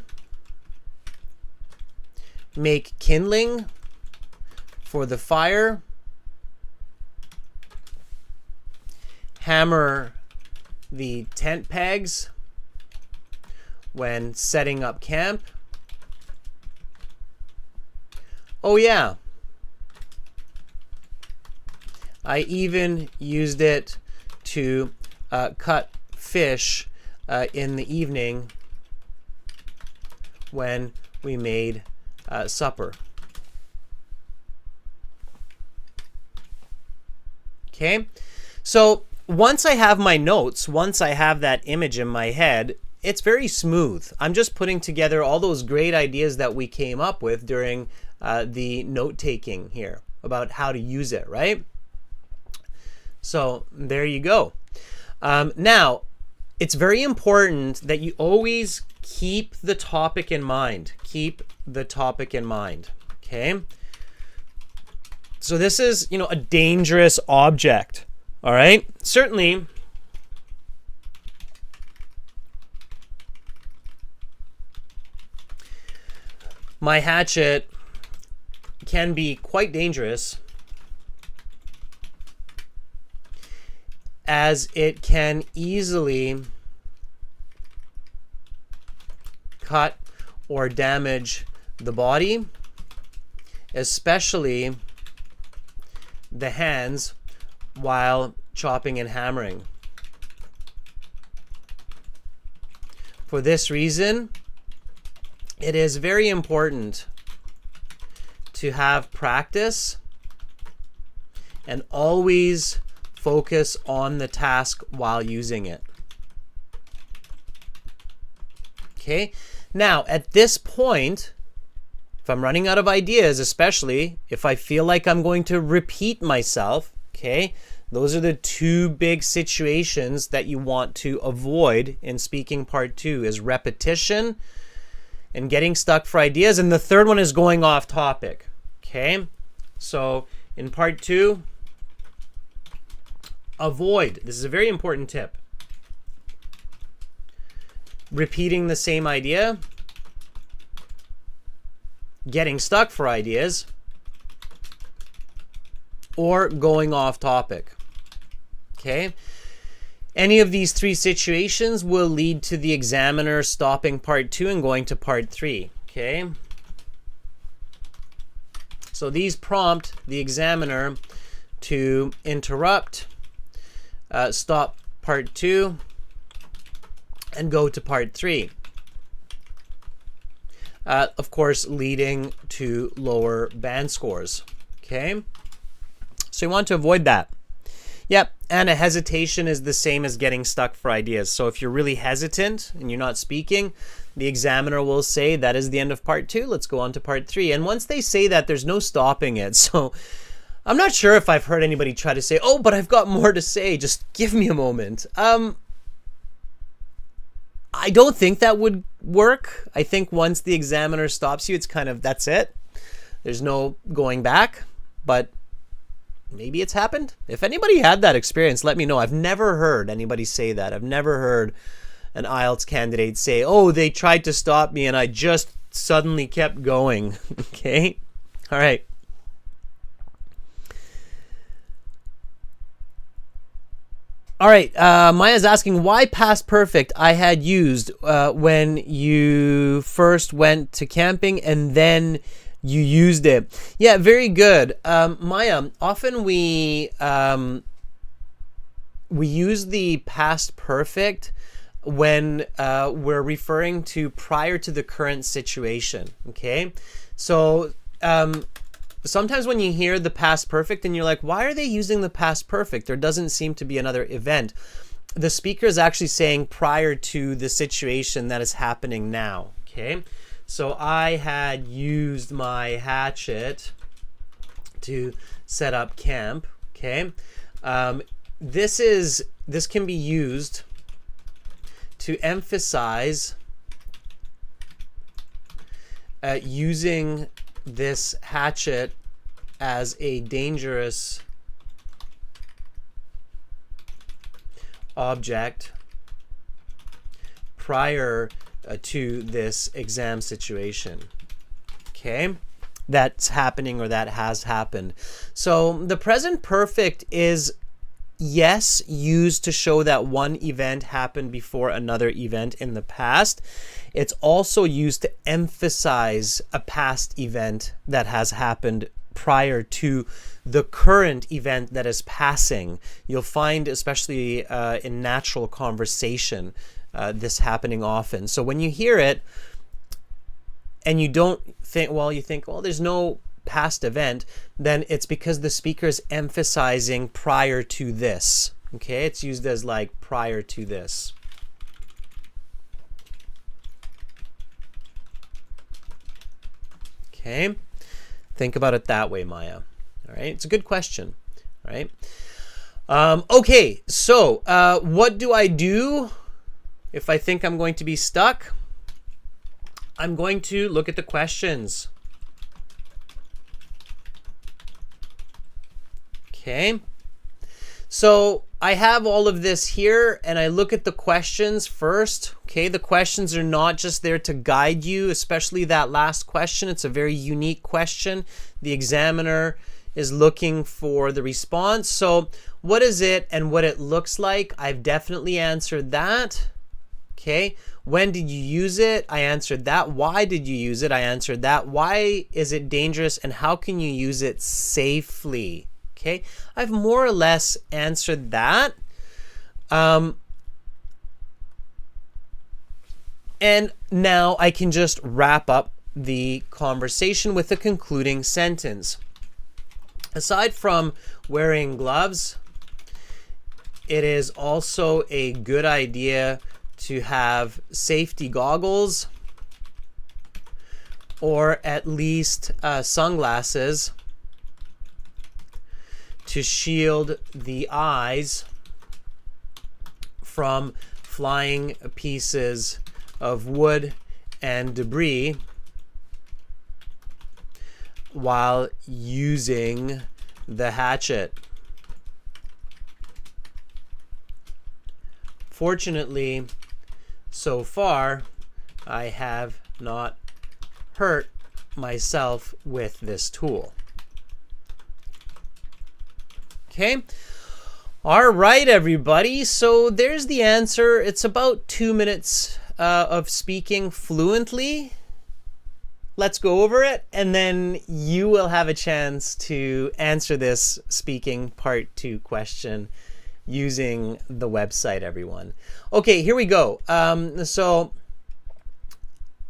make kindling for the fire, hammer the tent pegs when setting up camp. Oh yeah, I even used it to cut fish in the evening when we made supper. Okay, so once I have my notes, once I have that image in my head, it's very smooth. I'm just putting together all those great ideas that we came up with during the note-taking here about how to use it, right? So there you go. Now, it's very important that you always keep the topic in mind. Keep the topic in mind, okay? So this is, you know, a dangerous object, all right? Certainly, my hatchet can be quite dangerous, as it can easily cut or damage the body, especially the hands while chopping and hammering. For this reason, it is very important to have practice and always focus on the task while using it. Okay, now at this point, if I'm running out of ideas, especially if I feel like I'm going to repeat myself, okay, those are the two big situations that you want to avoid in speaking part 2 is repetition and getting stuck for ideas. And the third one is going off topic. Okay, so in part 2, avoid. This is a very important tip. Repeating the same idea, getting stuck for ideas, or going off topic. Okay? Any of these 3 situations will lead to the examiner stopping part 2 and going to part 3. Okay? So these prompt the examiner to interrupt, stop part 2, and go to part 3. Of course, leading to lower band scores. Okay? So you want to avoid that. Yep, and a hesitation is the same as getting stuck for ideas. So if you're really hesitant and you're not speaking, the examiner will say that is the end of part 2. Let's go on to part 3. And once they say that, there's no stopping it. So I'm not sure if I've heard anybody try to say, oh, but I've got more to say. Just give me a moment. I don't think that would work. I think once the examiner stops you, it's kind of, that's it. There's no going back, but maybe it's happened. If anybody had that experience, let me know. I've never heard anybody say that. I've never heard an IELTS candidate say, oh, they tried to stop me and I just suddenly kept going. Okay? All right. All right, Maya's asking, why past perfect I had used when you first went to camping and then you used it. Yeah, very good. Maya, often we use the past perfect when we're referring to prior to the current situation, okay? So sometimes when you hear the past perfect and you're like, why are they using the past perfect? There doesn't seem to be another event. The speaker is actually saying prior to the situation that is happening now, okay? So I had used my hatchet to set up camp, okay? This can be used to emphasize using this hatchet as a dangerous object prior to this exam situation, okay, that's happening or that has happened. So the present perfect is yes, used to show that one event happened before another event in the past. It's also used to emphasize a past event that has happened prior to the current event that is passing. You'll find, especially in natural conversation, this happening often. So when you hear it and you don't think, you think, there's no past event, then it's because the speaker is emphasizing prior to this. Okay, it's used as like prior to this. Okay, think about it that way, Maya. All right, it's a good question. All right. Okay, so what do I do if I think I'm going to be stuck? I'm going to look at the questions. Okay, so I have all of this here and I look at the questions first. Okay, the questions are not just there to guide you, especially that last question. It's a very unique question. The examiner is looking for the response. So what is it and what it looks like? I've definitely answered that. Okay, when did you use it? I answered that. Why did you use it? I answered that. Why is it dangerous and how can you use it safely? Okay, I've more or less answered that. And now I can just wrap up the conversation with a concluding sentence. Aside from wearing gloves, it is also a good idea to have safety goggles or at least sunglasses to shield the eyes from flying pieces of wood and debris while using the hatchet. Fortunately, so far, I have not hurt myself with this tool. Okay. All right, everybody. So there's the answer. It's about 2 minutes of speaking fluently. Let's go over it, and then you will have a chance to answer this speaking part 2 question using the website, everyone. Okay, here we go. So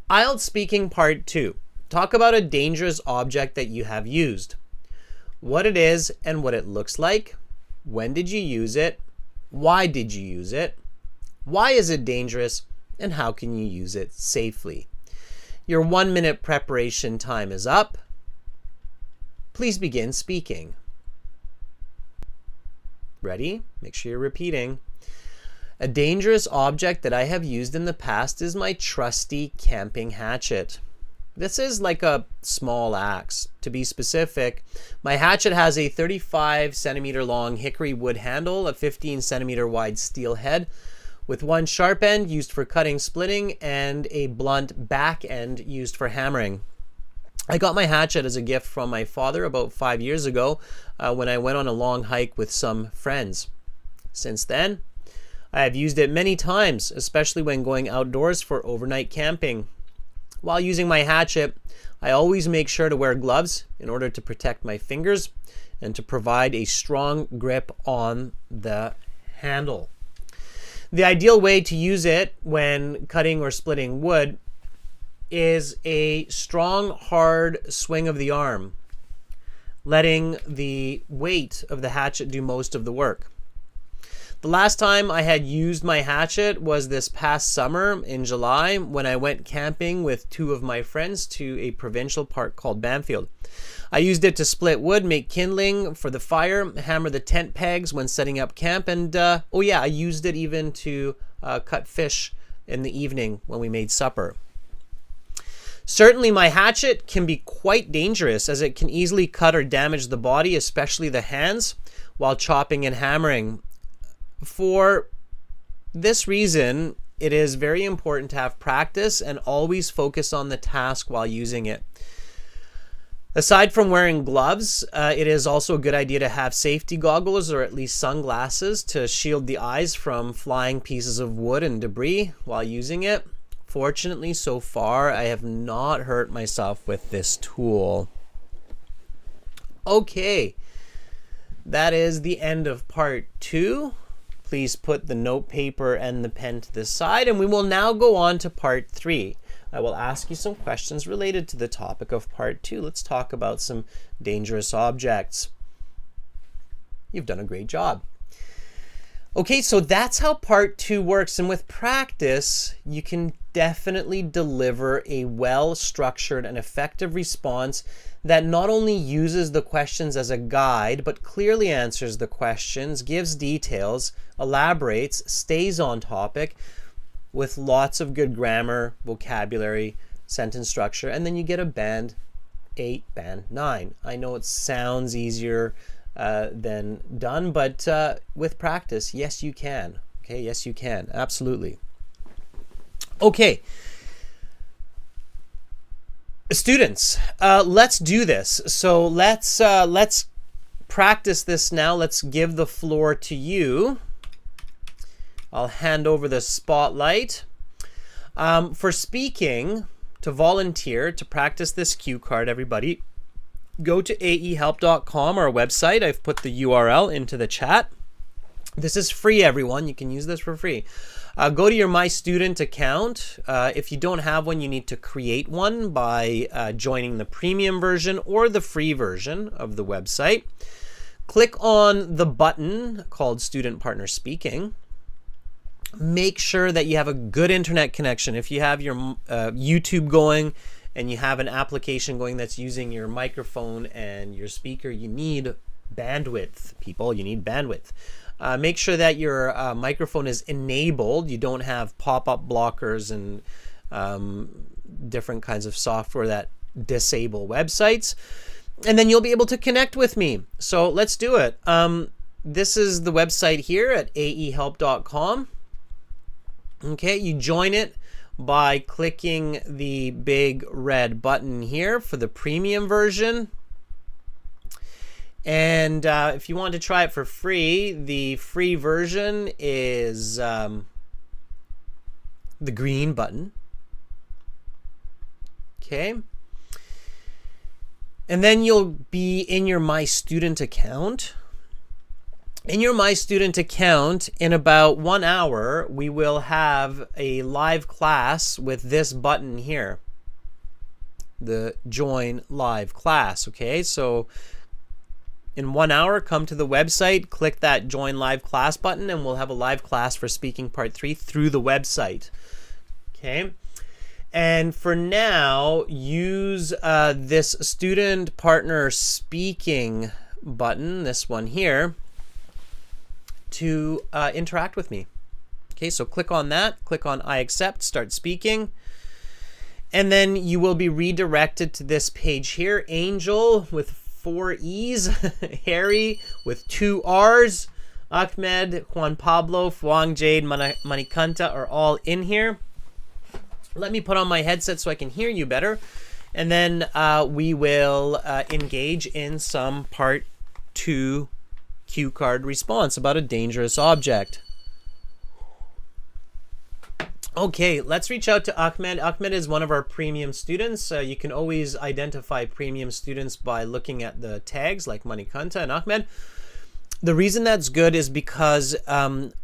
IELTS speaking part 2. Talk about a dangerous object that you have used. What it is and what it looks like. When did you use it? Why did you use it? Why is it dangerous? And how can you use it safely? Your 1 minute preparation time is up. Please begin speaking. Ready? Make sure you're repeating. A dangerous object that I have used in the past is my trusty camping hatchet. This is like a small axe. To be specific, my hatchet has a 35 centimeter long hickory wood handle, a 15 centimeter wide steel head, with one sharp end used for cutting, splitting, and a blunt back end used for hammering. I got my hatchet as a gift from my father about 5 years ago when I went on a long hike with some friends. Since then, I have used it many times, especially when going outdoors for overnight camping. While using my hatchet, I always make sure to wear gloves in order to protect my fingers and to provide a strong grip on the handle. The ideal way to use it when cutting or splitting wood is a strong, hard swing of the arm, letting the weight of the hatchet do most of the work. The last time I had used my hatchet was this past summer in July when I went camping with 2 of my friends to a provincial park called Banfield. I used it to split wood, make kindling for the fire, hammer the tent pegs when setting up camp, and I used it even to cut fish in the evening when we made supper. Certainly my hatchet can be quite dangerous as it can easily cut or damage the body, especially the hands, while chopping and hammering. For this reason, it is very important to have practice and always focus on the task while using it. Aside from wearing gloves, it is also a good idea to have safety goggles or at least sunglasses to shield the eyes from flying pieces of wood and debris while using it. Fortunately, so far, I have not hurt myself with this tool. Okay, that is the end of part 2. Please put the note paper and the pen to the side, and we will now go on to part 3. I will ask you some questions related to the topic of part 2. Let's talk about some dangerous objects. You've done a great job. Okay, so that's how part 2 works, and with practice, you can definitely deliver a well-structured and effective response that not only uses the questions as a guide, but clearly answers the questions, gives details, elaborates, stays on topic, with lots of good grammar, vocabulary, sentence structure, and then you get a band 8, band 9. I know it sounds easier than done, but with practice, yes, you can. Okay, yes, you can. Absolutely. Okay. Students, let's do this. So let's practice this now. Let's give the floor to you. I'll hand over the spotlight. For speaking, to volunteer, to practice this cue card, everybody, go to aehelp.com, our website. I've put the URL into the chat. This is free, everyone. You can use this for free. Go to your My Student account. If you don't have one, you need to create one by joining the premium version or the free version of the website. Click on the button called Student Partner Speaking. Make sure that you have a good internet connection. If you have your YouTube going and you have an application going that's using your microphone and your speaker, you need bandwidth, people. You need bandwidth. Make sure that your microphone is enabled. You don't have pop-up blockers and different kinds of software that disable websites. And then you'll be able to connect with me. So let's do it. This is the website here at aehelp.com. Okay, you join it by clicking the big red button here for the premium version. And if you want to try it for free, the free version is the green button. Okay. And then you'll be in your My Student account. In your My Student account, in about 1 hour, we will have a live class with this button here, the Join Live Class. Okay, so in 1 hour, come to the website, click that Join Live Class button, and we'll have a live class for Speaking Part 3 through the website. Okay, and for now, use this Student Partner Speaking button, this one here, to interact with me. Okay, so click on that, click on I accept, start speaking, and then you will be redirected to this page here. Angel with 4 E's, Harry with 2 R's, Ahmed, Juan Pablo, Fuang, Jade, Manikanta are all in here. Let me put on my headset so I can hear you better, and then we will engage in some part 2 cue card response about a dangerous object. Okay, let's reach out to Ahmed. Ahmed is one of our premium students. You can always identify premium students by looking at the tags like Manikanta and Ahmed. The reason that's good is because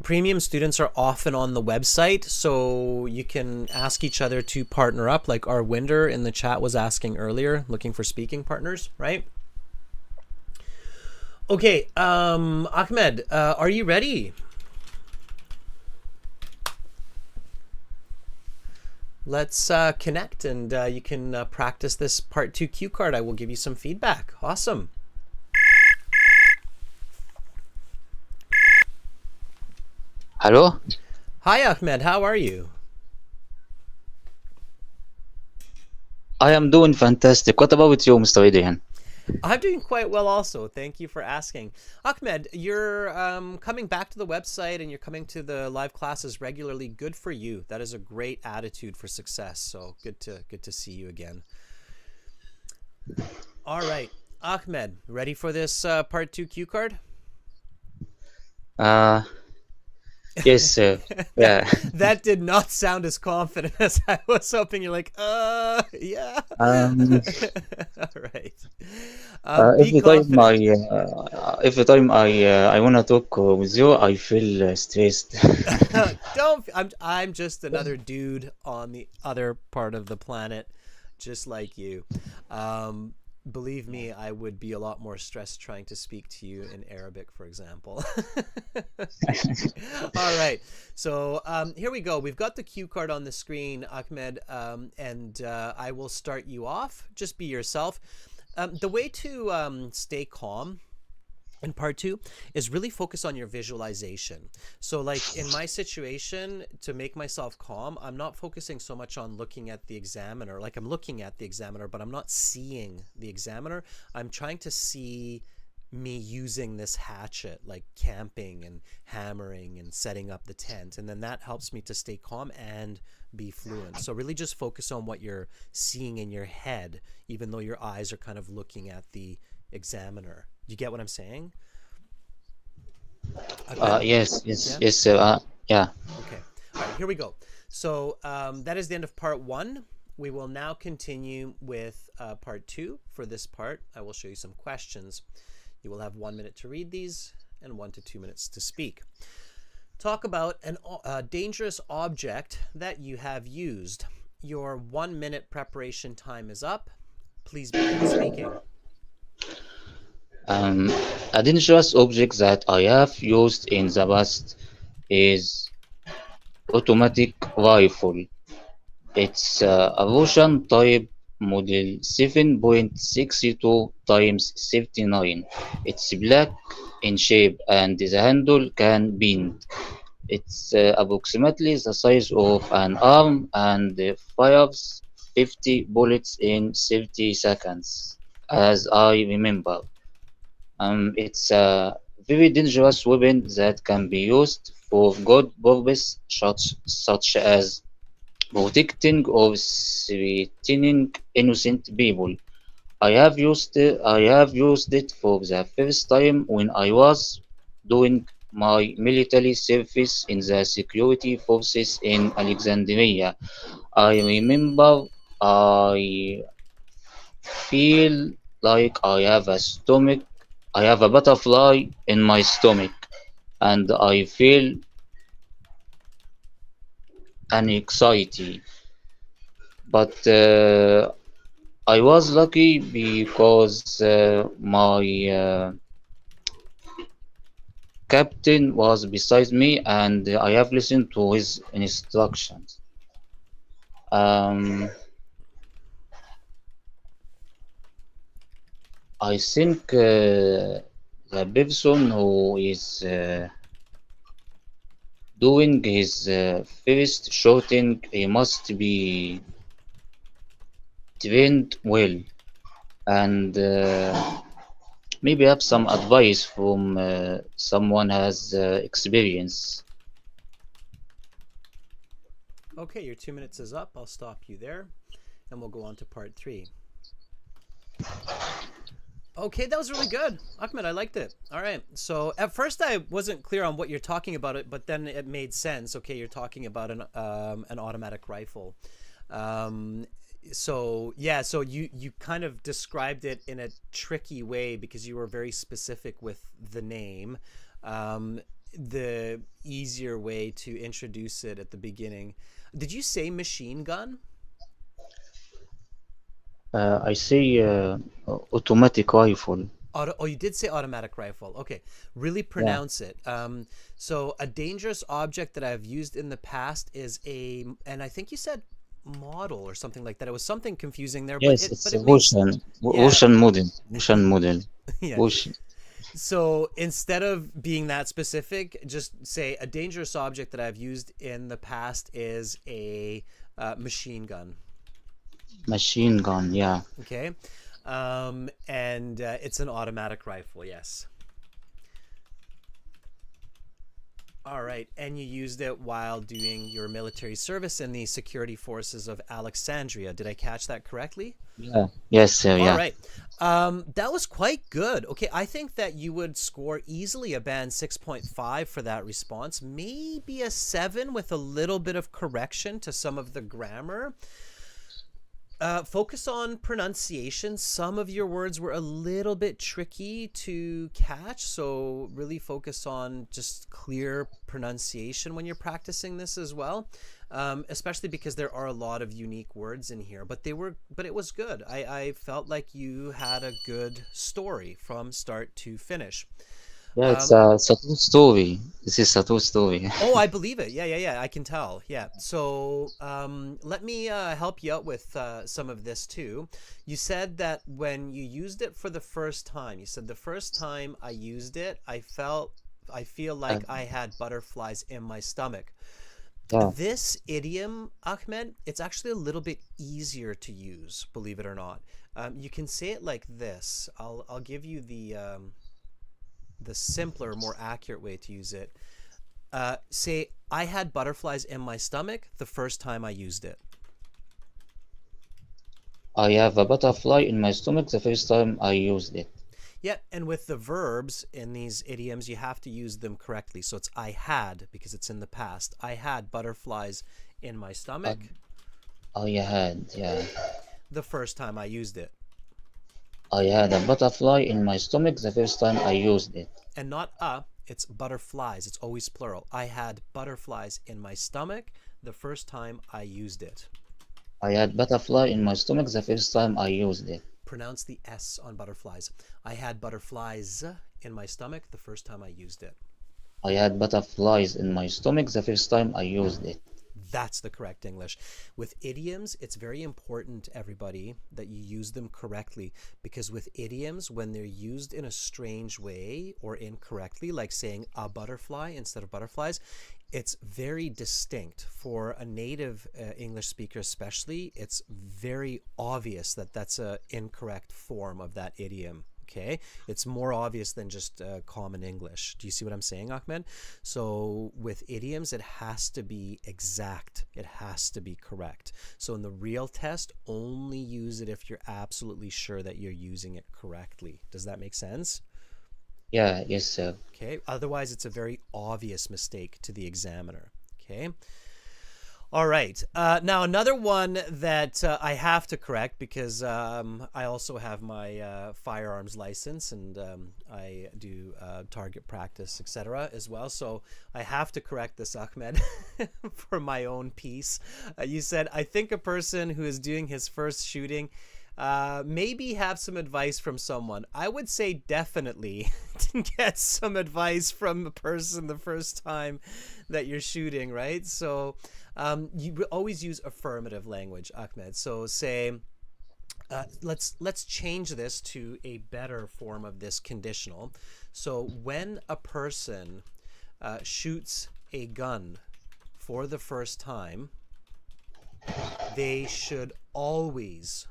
premium students are often on the website, so you can ask each other to partner up, like our Winder in the chat was asking earlier, looking for speaking partners, right? Okay, Ahmed, are you ready? Let's connect, and you can practice this part 2 cue card. I will give you some feedback. Awesome. Hello? Hi, Ahmed. How are you? I am doing fantastic. What about you, Mr. Adrian? I'm doing quite well also. Thank you for asking. Ahmed, you're coming back to the website and you're coming to the live classes regularly. Good for you. That is a great attitude for success. So good to see you again. All right, Ahmed, ready for this part 2 cue card? Uh, yes, sir. that Yeah. that did not sound as confident as I was hoping. You're like, yeah. Um, All right. Be every time confident. I wanna talk with you, I feel stressed. Don't. I'm just another dude on the other part of the planet, just like you. Um, Believe me, I would be a lot more stressed trying to speak to you in Arabic, for example. All right. So here we go. We've got the cue card on the screen, Ahmed, and I will start you off. Just be yourself. The way to stay calm in part 2 is really focus on your visualization. So like in my situation, to make myself calm, I'm not focusing so much on looking at the examiner. Like I'm looking at the examiner, but I'm not seeing the examiner. I'm trying to see me using this hatchet, like camping and hammering and setting up the tent, and then that helps me to stay calm and be fluent. So really just focus on what you're seeing in your head, even though your eyes are kind of looking at the examiner. You get what I'm saying? Ahmed? Yes, yes, Yeah? yes, sir. Yeah. Okay. All right, here we go. So that is the end of part 1. We will now continue with part 2. For this part, I will show you some questions. You will have 1 minute to read these and 1 to 2 minutes to speak. Talk about a dangerous object that you have used. Your 1 minute preparation time is up. Please begin speaking. Um, a dangerous object that I have used in the past is automatic rifle. It's a Russian type model 7.62 times 79. It's black in shape and the handle can bend. It's approximately the size of an arm and fires 50 bullets in 30 seconds, as I remember. It's a very dangerous weapon that can be used for good purpose, such as protecting or threatening innocent people. I have used it for the first time when I was doing my military service in the security forces in Alexandria. I remember I feel like I have a butterfly in my stomach, and I feel an anxiety. But I was lucky because my captain was beside me and I have listened to his instructions. Um, I think the person who is doing his first shooting, he must be trained well and maybe have some advice from someone has experience. Okay, your 2 minutes is up. I'll stop you there and we'll go on to part 3. Okay, that was really good. Ahmed, I liked it. All right. So at first I wasn't clear on what you're talking about it, but then it made sense. Okay, you're talking about an automatic rifle. Um, so yeah, so you kind of described it in a tricky way because you were very specific with the name. The easier way to introduce it at the beginning. Did you say machine gun? I say automatic rifle. Oh, you did say automatic rifle. Okay, really Yeah. pronounce it. So a dangerous object that I've used in the past is and I think you said model or something like that. It was something confusing there, Yes, but it's a it makes yeah, Russian model. Russian model. yeah. Russian. So instead of being that specific, just say a dangerous object that I've used in the past is a machine gun. Machine gun. Yeah. Okay, and it's an automatic rifle. Yes. All right. And you used it while doing your military service in the security forces of Alexandria. Did I catch that correctly? Yeah. Yes, sir. All Yeah. right. That was quite good. Okay, I think that you would score easily a band 6.5 for that response. Maybe a 7 with a little bit of correction to some of the grammar. Focus on pronunciation. Some of your words were a little bit tricky to catch, so really focus on just clear pronunciation when you're practicing this as well. Especially because there are a lot of unique words in here, but it was good. I felt like you had a good story from start to finish. Yeah, Um, it's a true story. This is a true story. Oh, I believe it. Yeah. I can tell. Yeah. So let me help you out with some of this too. You said that when you used it for the first time, you said the first time I used it, I feel Uh, like I had butterflies in my stomach. yeah. This idiom, Ahmed, it's actually a little bit easier to use, believe it or not. You can say it like this. I'll give you the simpler, more accurate way to use it. Say, I had butterflies in my stomach the first time I used it. I have a butterfly in my stomach the first time I used it. Yeah, and with the verbs in these idioms, you have to use them correctly. So it's I had, because it's in the past. I had butterflies in my I, stomach I had, yeah. the first time I used it. I had a butterfly in my stomach the first time I used it. And not it's butterflies. It's always plural. I had butterflies in my stomach the first time I used it. I had butterfly in my stomach the first time I used it. Pronounce the S on butterflies. I had butterflies in my stomach the first time I used it. I had butterflies in my stomach the first time I used it. That's the correct English. With idioms, it's very important, everybody, that you use them correctly, because with idioms, when they're used in a strange way or incorrectly, like saying a butterfly instead of butterflies, it's very distinct. For a native English speaker especially, it's very obvious that that's an incorrect form of that idiom. Okay, it's more obvious than just common English. Do you see what I'm saying, Ahmed? So with idioms, it has to be exact. It has to be correct. So in the real test, only use it if you're absolutely sure that you're using it correctly. Does that make sense? Yeah, yes, sir. Okay, otherwise it's a very obvious mistake to the examiner. Okay. All right. Now, another one that I have to correct, because I also have my firearms license, and I do target practice, etc. as well. So I have to correct this, Ahmed, for my own peace. You said, I think a person who is doing his first shooting maybe have some advice from someone. I would say definitely get some advice from a person the first time that you're shooting, right? So you always use affirmative language, Ahmed. So say, let's change this to a better form of this conditional. So when a person shoots a gun for the first time, they should always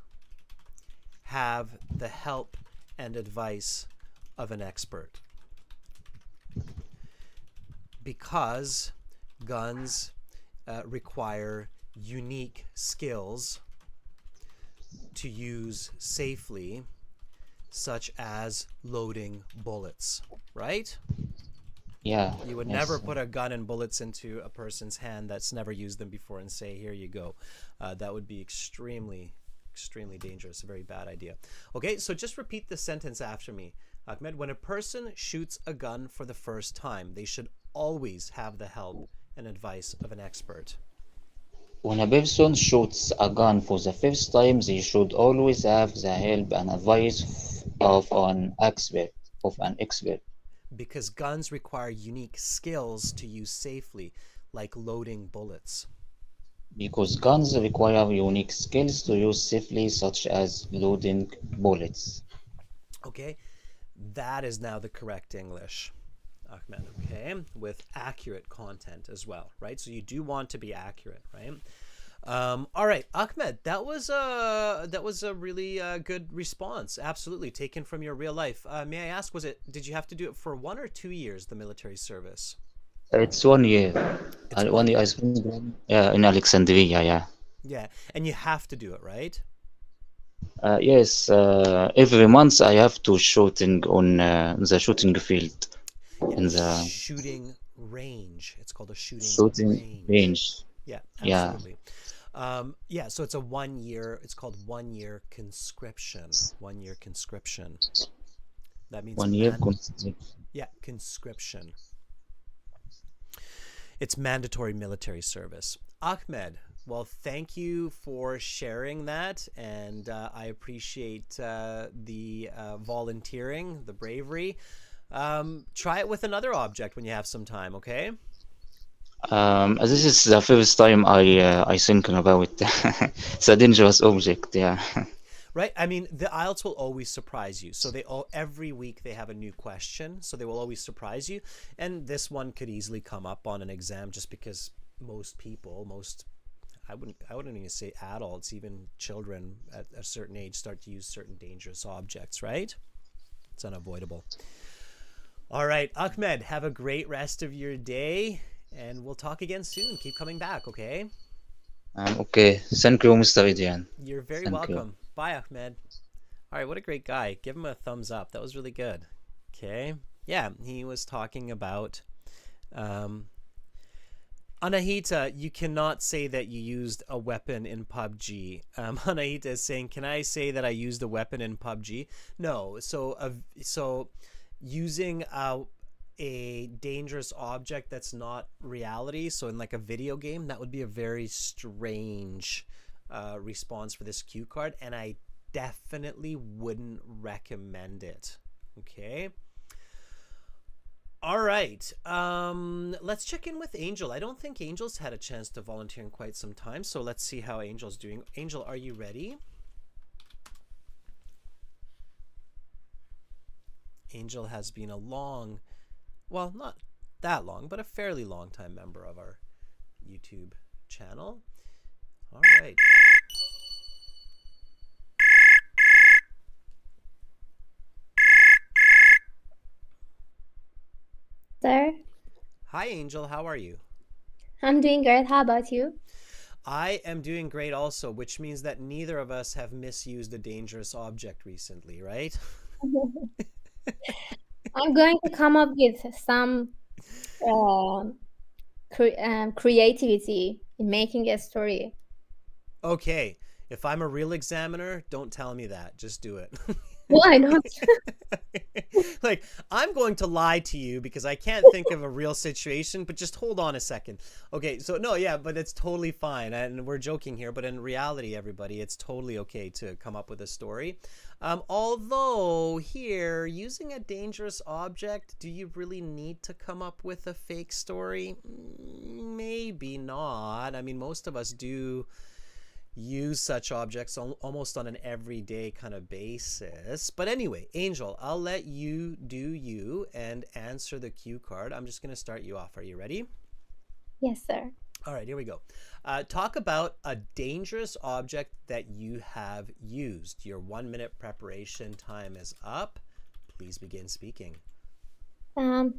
have the help and advice of an expert, because guns require unique skills to use safely, such as loading bullets, right? Yeah, You would yes, never sir. put a gun and bullets into a person's hand that's never used them before and say, here you go. That would be extremely dangerous, a very bad idea. Okay, so just repeat the sentence after me, Ahmed. When a person shoots a gun for the first time, they should always have the help and advice of an expert. When a person shoots a gun for the first time, they should always have the help and advice of an expert. Because guns require unique skills to use safely, like loading bullets. Because guns require unique skills to use safely, such as loading bullets. Okay, that is now the correct English, Ahmed. Okay, with accurate content as well, right? So you do want to be accurate, right? All right, Ahmed, that was a really good response. Absolutely, taken from your real life. May I ask, did you have to do it for 1 or 2 years, the military service? It's 1 year. It's One one year I year. spent yeah, in Alexandria, yeah. Yeah, and you have to do it, right? Yes, every month I have to shooting on the shooting field Yeah, in the the shooting range. It's called a shooting shooting range. range. Yeah, Yeah, absolutely. Yeah, so it's a 1 year. It's called 1 year conscription. 1 year conscription. That means 1 year consecutive. yeah, conscription. It's mandatory military service. Ahmed, well, thank you for sharing that, and I appreciate the volunteering, the bravery. Try it with another object when you have some time, okay? This is the first time I thinking about it's a dangerous object. Yeah. Right? I mean, the IELTS will always surprise you. So every week they have a new question, so they will always surprise you. And this one could easily come up on an exam just because most people, most I wouldn't even say adults, even children at a certain age start to use certain dangerous objects, right? It's unavoidable. All right, Ahmed, have a great rest of your day and we'll talk again soon. Keep coming back, okay? Okay. Thank you, Mr. Idian. You're very Thank you. welcome. Bye, Ahmed. All right, what a great guy. Give him a thumbs up. That was really good. Okay. Yeah, he was talking about um, Anahita, you cannot say that you used a weapon in PUBG. Anahita is saying, "Can I say that I used a weapon in PUBG?" No. So using a dangerous object that's not reality, so in like a video game, that would be a very strange response for this cue card, and I definitely wouldn't recommend it. Okay. All right. Let's check in with Angel. I don't think Angel's had a chance to volunteer in quite some time, so let's see how Angel's doing. Angel, are you ready? Angel has been a long, well, not that long, but a fairly long time member of our YouTube channel. All right. Sir, Hi, Angel. How are you? I'm doing great. How about you? I am doing great also, which means that neither of us have misused a dangerous object recently, right? I'm going to come up with some um creativity in making a story. Okay. If I'm a real examiner, don't tell me that. Just do it. Why not? Like, I'm going to lie to you because I can't think of a real situation, but just hold on a second. Okay, so no, yeah, but it's totally fine. And we're joking here, but in reality, everybody, it's totally okay to come up with a story. Although, here, using a dangerous object, do you really need to come up with a fake story? Maybe not. I mean, most of us do use such objects almost on an everyday kind of basis. But anyway, Angel, I'll let you do you and answer the cue card. I'm just going to start you off. Are you ready? Yes, sir. All right, here we go. Talk about a dangerous object that you have used. Your 1 minute preparation time is up. Please begin speaking. Um,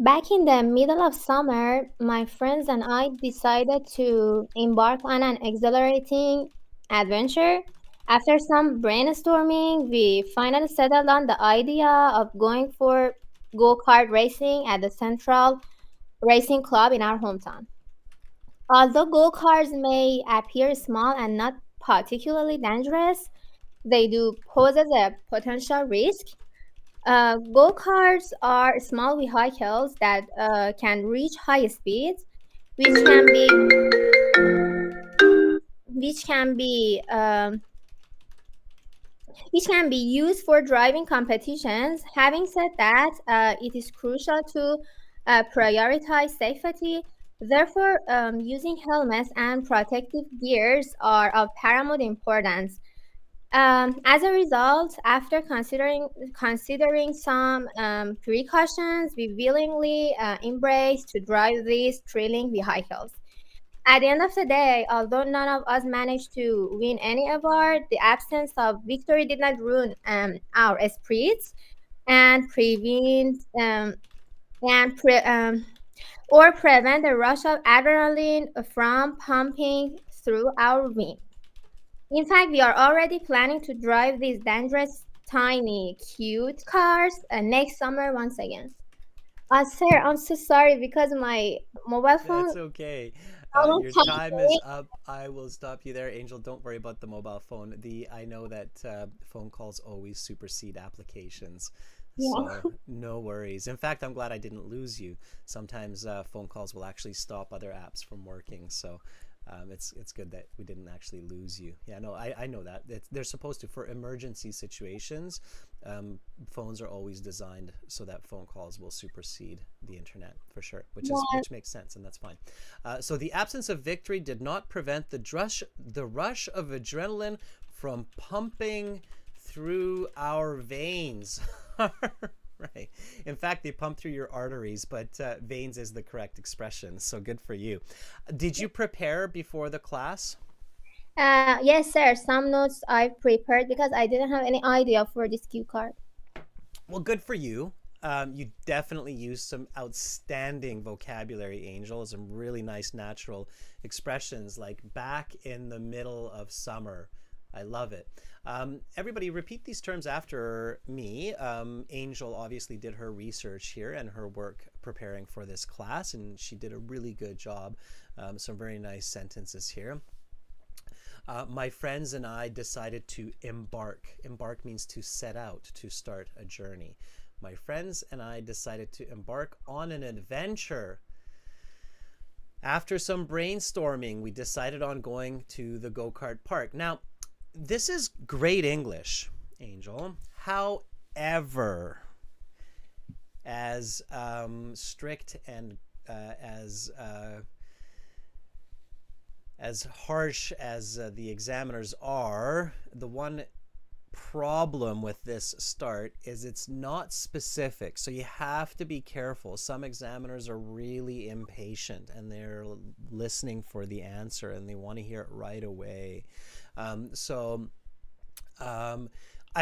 Back in the middle of summer, my friends and I decided to embark on an exhilarating adventure. After some brainstorming, we finally settled on the idea of going for go-kart racing at the Central Racing Club in our hometown. Although go-karts may appear small and not particularly dangerous, they do pose as a potential risk. Go-karts are small vehicles that can reach high speeds, which can be which can be um, which can be used for driving competitions. Having said that, it is crucial to prioritize safety. Therefore, using helmets and protective gears are of paramount importance. As a result, after considering some precautions, we willingly embrace to drive these thrilling vehicles. At the end of the day, although none of us managed to win any award, the absence of victory did not ruin our spirits and prevent and pre- or prevent the rush of adrenaline from pumping through our veins. In fact, we are already planning to drive these dangerous, tiny, cute cars next summer once again. Sir, I'm so sorry because my mobile phone That's okay. almost Your time is talking. up. I will stop you there, Angel. Don't worry about the mobile phone. I know that phone calls always supersede applications, so Yeah. no worries. In fact, I'm glad I didn't lose you. Sometimes phone calls will actually stop other apps from working, so it's good that we didn't actually lose you. Yeah, no, I know that. They're supposed to, for emergency situations, phones are always designed so that phone calls will supersede the internet for sure, Yeah. which makes sense, and that's fine. So the absence of victory did not prevent the rush of adrenaline from pumping through our veins. Right. In fact, they pump through your arteries, but veins is the correct expression. So good for you. Did you prepare before the class? Yes, sir. Some notes I've prepared because I didn't have any idea for this cue card. Well, good for you. You definitely used some outstanding vocabulary, Angel. Some really nice natural expressions like back in the middle of summer. I love it. Everybody, repeat these terms after me. Angel obviously did her research here and her work preparing for this class, and she did a really good job. Some very nice sentences here. My friends and I decided to embark. Embark means to set out, to start a journey. My friends and I decided to embark on an adventure. After some brainstorming, we decided on going to the go-kart park. Now, this is great English, Angel. However, as strict and as harsh as the examiners are, the one problem with this start is it's not specific, so you have to be careful. Some examiners are really impatient and they're listening for the answer and they want to hear it right away. I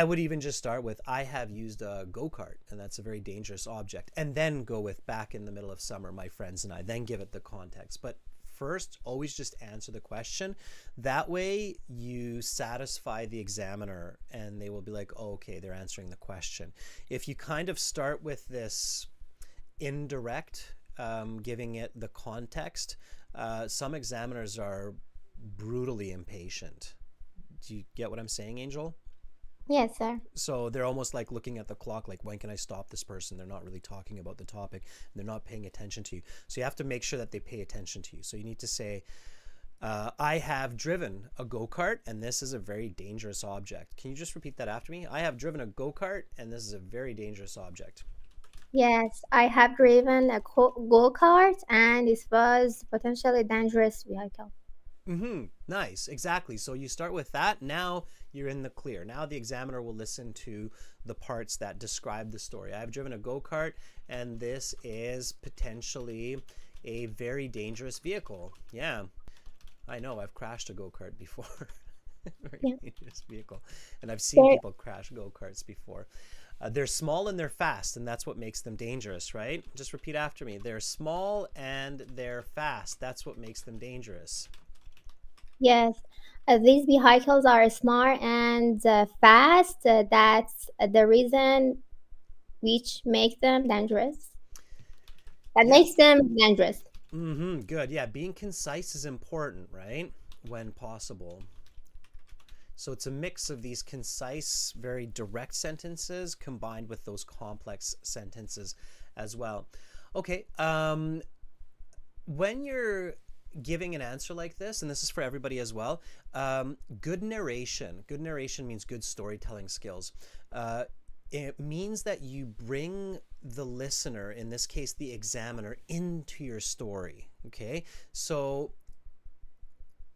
would even just start with I have used a go-kart, and that's a very dangerous object, and then go with back in the middle of summer, my friends and I, then give it the context. But first, always just answer the question. That way you satisfy the examiner and they will be like, oh, okay, they're answering the question. If you kind of start with this indirect, giving it the context, some examiners are brutally impatient. Do you get what I'm saying, Angel? Yes, sir. So they're almost like looking at the clock, like, when can I stop this person? They're not really talking about the topic and they're not paying attention to you. So you have to make sure that they pay attention to you. So you need to say, I have driven a go-kart and this is a very dangerous object. Can you just repeat that after me? I have driven a go-kart and this is a very dangerous object. Yes, I have driven a go-kart and this was potentially dangerous vehicle. Nice. Exactly. So you start with that. Now you're in the clear. Now the examiner will listen to the parts that describe the story. I've driven a go-kart and this is potentially a very dangerous vehicle. Yeah, I know. I've crashed a go-kart before. Very Yeah. dangerous vehicle. And I've seen There, people crash go-karts before. They're small and they're fast, and that's what makes them dangerous, right? Just repeat after me. They're small and they're fast. That's what makes them dangerous. yes, these vehicles are smart and fast. That's the reason which makes them dangerous. That Yeah. makes them dangerous. Good. Yeah, being concise is important, right? When possible. So it's a mix of these concise, very direct sentences combined with those complex sentences as well. Okay. When you're giving an answer like this, and this is for everybody as well, good narration. Good narration means good storytelling skills. It means that you bring the listener, in this case the examiner, into your story. Okay, so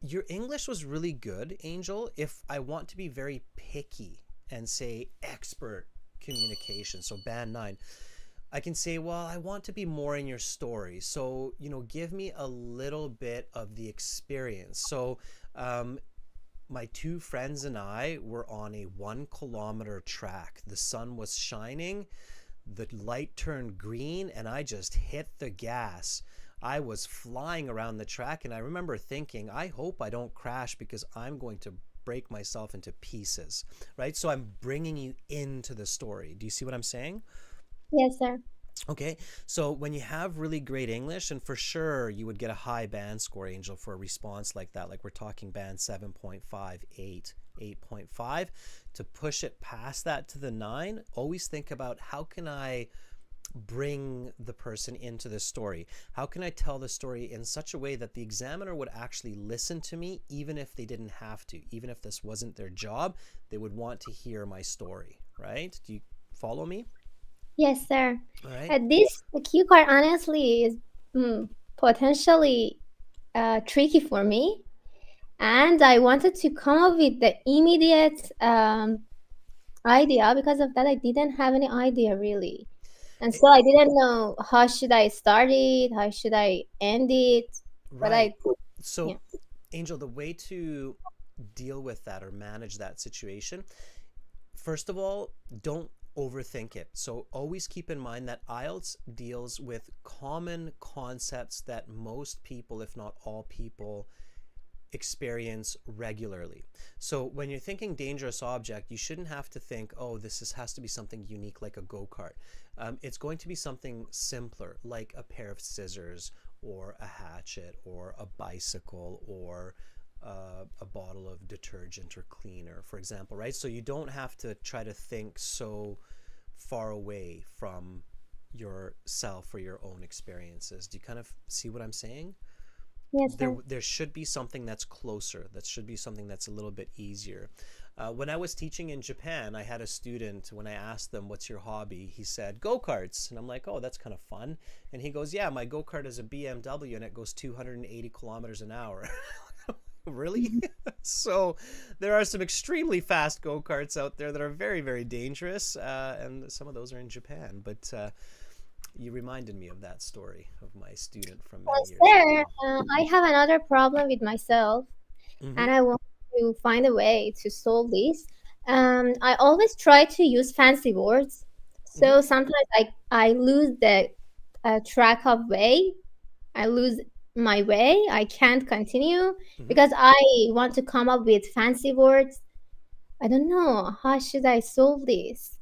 your English was really good, Angel. If I want to be very picky and say expert communication, so band 9, I can say, well, I want to be more in your story. So, give me a little bit of the experience. So, my two friends and I were on a 1 kilometer track. The sun was shining. the light turned green and I just hit the gas. I was flying around the track, and I remember thinking, I hope I don't crash because I'm going to break myself into pieces, right? So I'm bringing you into the story. Do you see what I'm saying? Yes, sir. Okay, so when you have really great English, and for sure you would get a high band score, Angel, for a response like that, like we're talking band 7.5, 8, 8.5, to push it past that to the 9, always think about how can I bring the person into the story? How can I tell the story in such a way that the examiner would actually listen to me, even if they didn't have to, even if this wasn't their job, they would want to hear my story, right? Do you follow me? Yes, sir. All right. This cue card honestly is potentially tricky for me, and I wanted to come up with the immediate idea. Because of that, I didn't have any idea really, and so I didn't know how should I start it, how should I end it. But Right. I, yeah. So, Angel, the way to deal with that or manage that situation, first of all, don't overthink it. So always keep in mind that IELTS deals with common concepts that most people, if not all people, experience regularly. So when you're thinking dangerous object, you shouldn't have to think, oh, has to be something unique like a go-kart. It's going to be something simpler, like a pair of scissors or a hatchet or a bicycle or a bottle of detergent or cleaner, for example, right? So you don't have to try to think so far away from yourself or your own experiences. Do you kind of see what I'm saying? Yes, sir. There should be something that's closer. That should be something that's a little bit easier. When I was teaching in Japan, I had a student, when I asked them, what's your hobby? He said, go-karts. And I'm like, oh, that's kind of fun. And he goes, yeah, my go-kart is a BMW and it goes 280 kilometers an hour. Really? So there are some extremely fast go-karts out there that are very, very dangerous. And some of those are in Japan. But you reminded me of that story of my student from many years Sir, ago. I have another problem with myself, Mm-hmm. and I want to find a way to solve this. I always try to use fancy words, Mm-hmm. so sometimes I lose the track of way. I lose my way. I can't continue Mm-hmm. because I want to come up with fancy words. I don't know how should I solve this.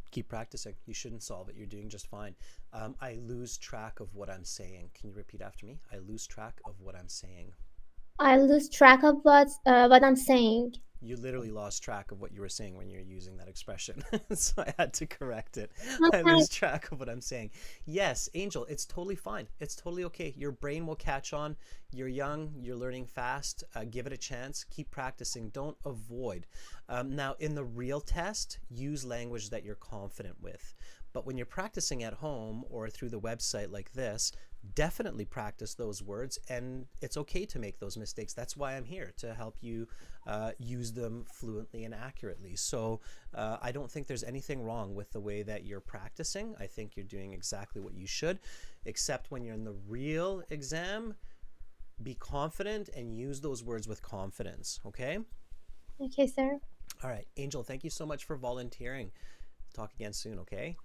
Keep practicing. You shouldn't solve it. You're doing just fine. I lose track of what I'm saying. Can you repeat after me? I lose track of what I'm saying. I lose track of what I'm saying. You literally lost track of what you were saying when you're using that expression. So I had to correct it. I Sometimes lose track of what I'm saying. Yes, Angel, it's totally fine. It's totally okay. Your brain will catch on. You're young. You're learning fast. Give it a chance. Keep practicing. Don't avoid. Now, in the real test, use language that you're confident with. But when you're practicing at home or through the website like this, definitely practice those words, and it's okay to make those mistakes. That's why I'm here, to help you use them fluently and accurately. So I don't think there's anything wrong with the way that you're practicing. I think you're doing exactly what you should, except when you're in the real exam, be confident and use those words with confidence, okay? okay, sir. All right, Angel, thank you so much for volunteering. Talk again soon, okay?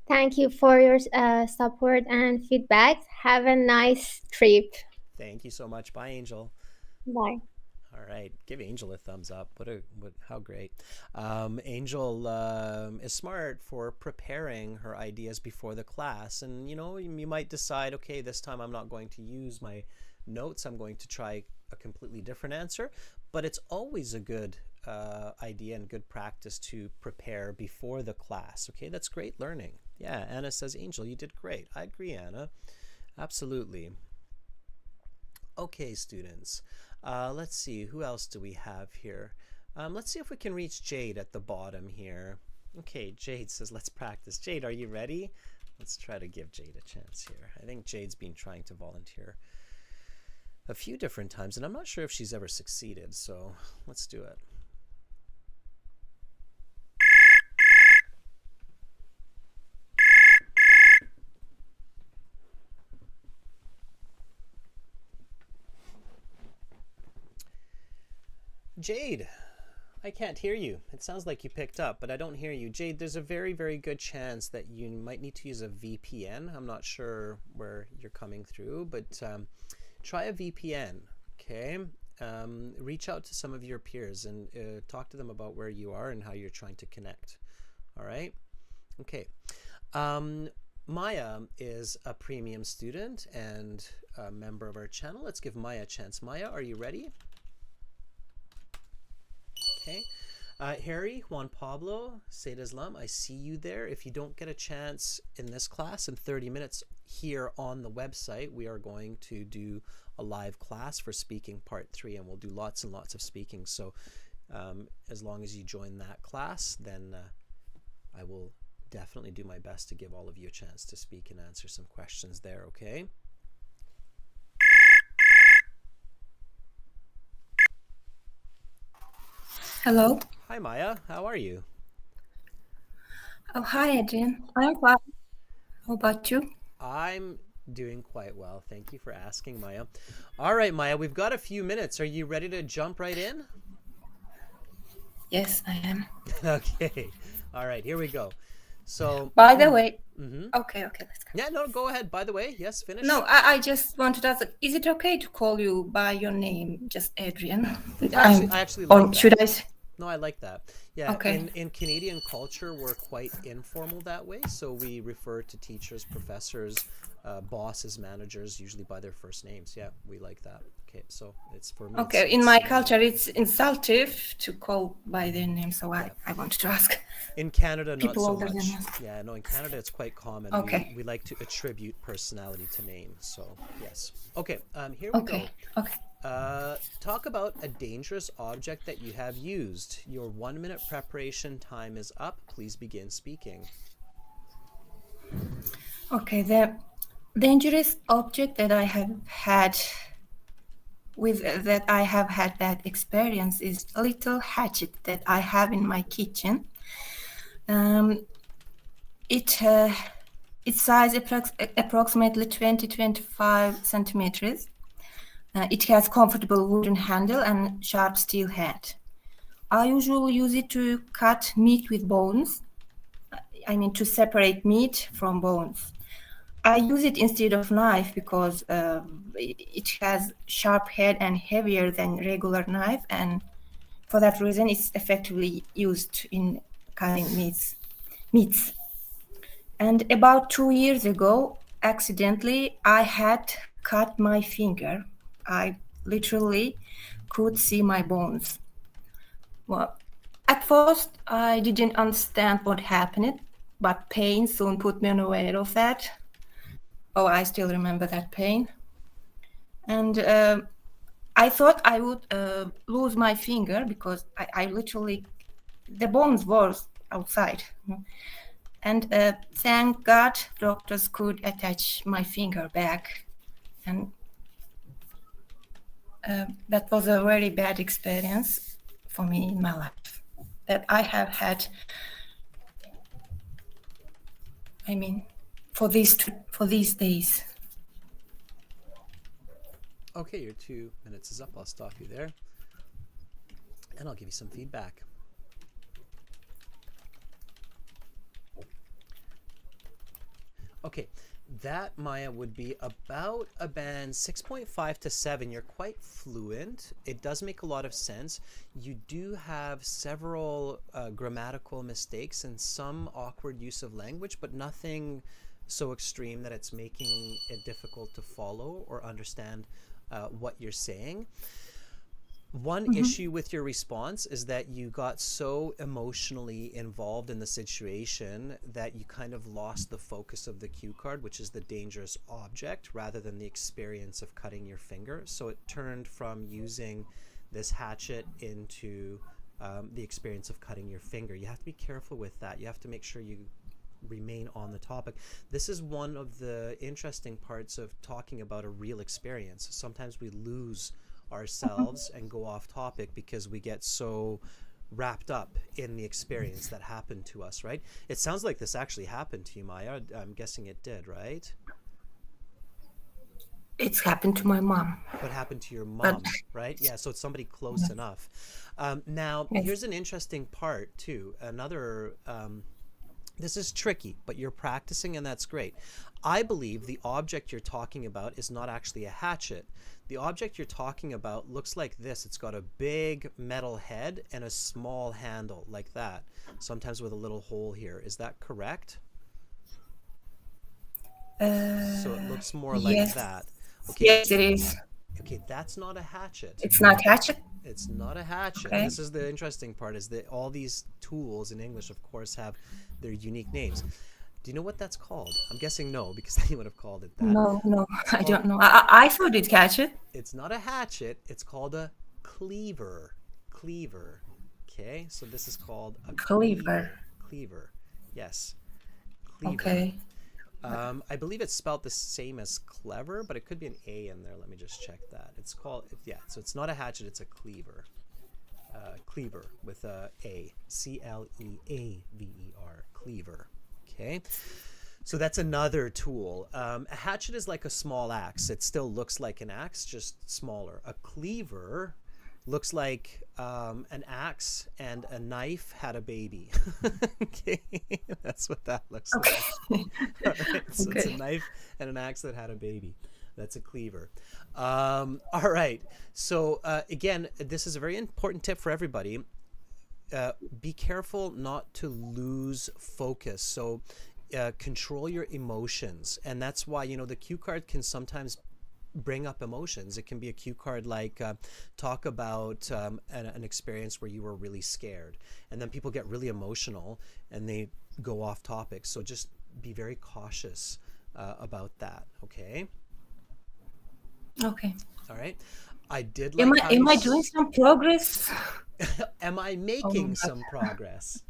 Thank you for your support and feedback. Have a nice trip. Thank you so much. Bye, Angel. Bye. All right, give Angel a thumbs up. How great. Angel is smart for preparing her ideas before the class. And, you might decide, okay, this time I'm not going to use my notes. I'm going to try a completely different answer. But it's always a good idea and good practice to prepare before the class. Okay, that's great learning. Yeah, Anna says, Angel, you did great. I agree, Anna. Absolutely. Okay, students. Let's see, who else do we have here? Let's see if we can reach Jade at the bottom here. Okay, Jade says, let's practice. Jade, are you ready? Let's try to give Jade a chance here. I think Jade's been trying to volunteer a few different times, and I'm not sure if she's ever succeeded, so let's do it. Jade, I can't hear you. It sounds like you picked up, but I don't hear you. Jade, there's a very, very good chance that you might need to use a VPN. I'm not sure where you're coming through, but try a VPN, okay? Reach out to some of your peers and talk to them about where you are and how you're trying to connect, all right? Okay. Maya is a premium student and a member of our channel. Let's give Maya a chance. Maya, are you ready? Okay. Harry, Juan Pablo, Said Islam, I see you there. If you don't get a chance in this class in 30 minutes here on the website, we are going to do a live class for speaking part 3, and we'll do lots and lots of speaking. So as long as you join that class, then I will definitely do my best to give all of you a chance to speak and answer some questions there, okay? Hello. Hi, Maya. How are you? Oh, hi, Adrian. I'm fine. How about you? I'm doing quite well. Thank you for asking, Maya. All right, Maya, we've got a few minutes. Are you ready to jump right in? Yes, I am. Okay. All right, here we go. So, By the way, mhm. okay, let's go. Yeah, no, go ahead. By the way, yes, finish. No, I just wanted to ask, is it okay to call you by your name, just Adrian? I actually or like that. should I say? No, I like that. Yeah, Okay. in Canadian culture, we're quite informal that way. So we refer to teachers, professors, bosses, managers, usually by their first names. Yeah, we like that. Okay, so it's for me. Okay, in my culture, it's insultive to call by their name, so I wanted to ask. In Canada, not People so older much. than us. Yeah, no, in Canada, it's quite common. Okay. We like to attribute personality to name. So, yes. Okay, here we go. Okay. Talk about a dangerous object that you have used. Your 1 minute preparation time is up. Please begin speaking. Okay, the dangerous object that I have had that experience is a little hatchet that I have in my kitchen. Its size approximately 20-25 centimeters. It has comfortable wooden handle and sharp steel head. I usually use it to cut meat with bones. I mean, to separate meat from bones. I use it instead of knife because it has sharp head and heavier than regular knife, and for that reason, it's effectively used in cutting meats. And about 2 years ago, accidentally, I had cut my finger. I literally could see my bones. Well, at first, I didn't understand what happened, but pain soon put me unaware of that. Oh, I still remember that pain. And I thought I would lose my finger because I literally, the bones were outside. And thank God doctors could attach my finger back. And that was a very bad experience for me in my life that I have had. I mean, for these days. Okay, your 2 minutes is up. I'll stop you there. And I'll give you some feedback. Okay, that, Maya, would be about a band 6.5 to 7. You're quite fluent. It does make a lot of sense. You do have several grammatical mistakes and some awkward use of language, but nothing so extreme that it's making it difficult to follow or understand what you're saying. One issue with your response is that you got so emotionally involved in the situation that you kind of lost the focus of the cue card, which is the dangerous object, rather than the experience of cutting your finger. So it turned from using this hatchet into the experience of cutting your finger. You have to be careful with that. You have to make sure you remain on the topic. This is one of the interesting parts of talking about a real experience. Sometimes we lose ourselves and go off topic because we get so wrapped up in the experience that happened to us, right? It sounds like this actually happened to you, Maya. I'm guessing it did, right? It's happened to my mom. What happened to your But mom, right? Yeah, so it's somebody close enough. Now, yes. here's an interesting part too. Another, this is tricky, but you're practicing and that's great. I believe the object you're talking about is not actually a hatchet. The object you're talking about looks like this. It's got a big metal head and a small handle like that, sometimes with a little hole here. Is that correct? So it looks more like Yes. that. Okay. Yes, it is. Okay, that's not a hatchet. It's not hatchet. It's not a hatchet. Okay. This is the interesting part, is that all these tools in English, of course, have their unique names. Do you know what that's called? I'm guessing no, because then you would have called it that. No, I don't know. I thought it's hatchet. It's not a hatchet. It's called a cleaver. Cleaver. Okay, so this is called a Cleaver. Cleaver. Yes. Cleaver. Okay. I believe it's spelled the same as clever, but it could be an A in there. Let me just check that. It's called, yeah, so it's not a hatchet, it's a cleaver. Cleaver with a A. C-L-E-A-V-E-R. Cleaver. Okay. So that's another tool. A hatchet is like a small axe. It still looks like an axe, just smaller. A cleaver looks like an axe and a knife had a baby. Okay, that's what that looks like. All right, so it's a knife and an axe that had a baby. That's a cleaver. All right, so again, this is a very important tip for everybody. Be careful not to lose focus. So control your emotions. And that's why, you know, the cue card can sometimes bring up emotions. It can be a cue card like talk about an experience where you were really scared, and then people get really emotional and they go off topic. So just be very cautious about that. Okay. Okay. All right. I did like Am I doing some progress? Am I making some progress?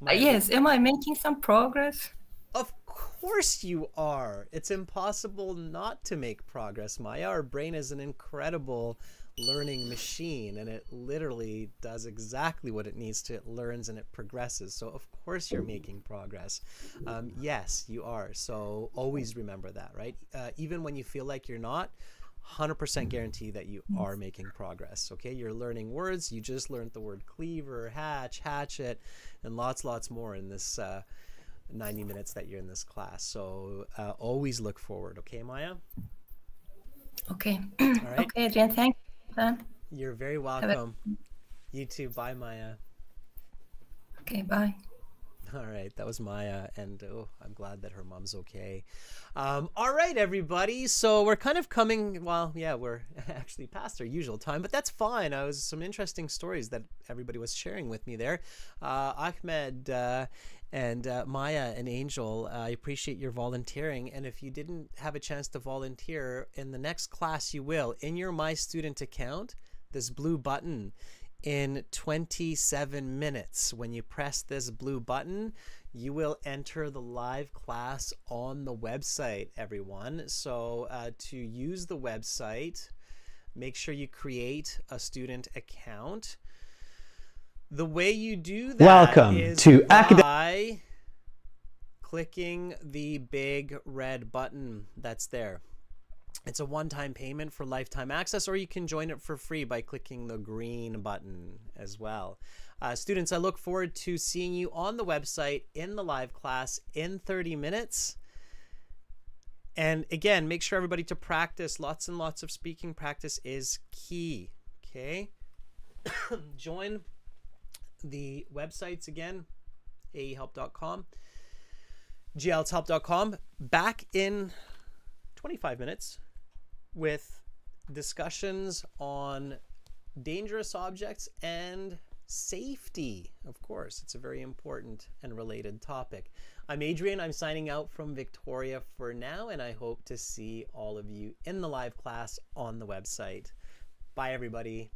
Yes. Am I making some progress? Of course you are. It's impossible not to make progress, Maya. Our brain is an incredible learning machine, and it literally does exactly what it needs to. It learns and it progresses. So of course you're making progress. Yes, you are. So always remember that, right? Even when you feel like you're not, 100% guarantee that you are making progress. Okay, you're learning words. You just learned the word cleaver, hatchet, and lots more in this 90 minutes that you're in this class. So always look forward. Okay, Maya? Okay. All right. Okay, Jen, thank you. You're very welcome. You too. Bye, Maya. Okay, bye. All right, that was Maya, and I'm glad that her mom's okay. All right, everybody. So we're kind of coming, well, yeah, we're actually past our usual time, but that's fine. I was some interesting stories that everybody was sharing with me there. Ahmed and Maya and Angel, I appreciate your volunteering. And if you didn't have a chance to volunteer, in the next class you will. In your My Student account, this blue button, in 27 minutes, when you press this blue button, you will enter the live class on the website, everyone. So to use the website, make sure you create a student account. The way you do that is by clicking the big red button that's there. It's a one-time payment for lifetime access, or you can join it for free by clicking the green button as well. Students, I look forward to seeing you on the website in the live class in 30 minutes. And again, make sure everybody to practice. Lots and lots of speaking practice is key. Okay? Join the websites again, aehelp.com, glshelp.com. Back in 25 minutes with discussions on dangerous objects and safety. Of course, it's a very important and related topic. I'm Adrian. I'm signing out from Victoria for now, and I hope to see all of you in the live class on the website. Bye, everybody.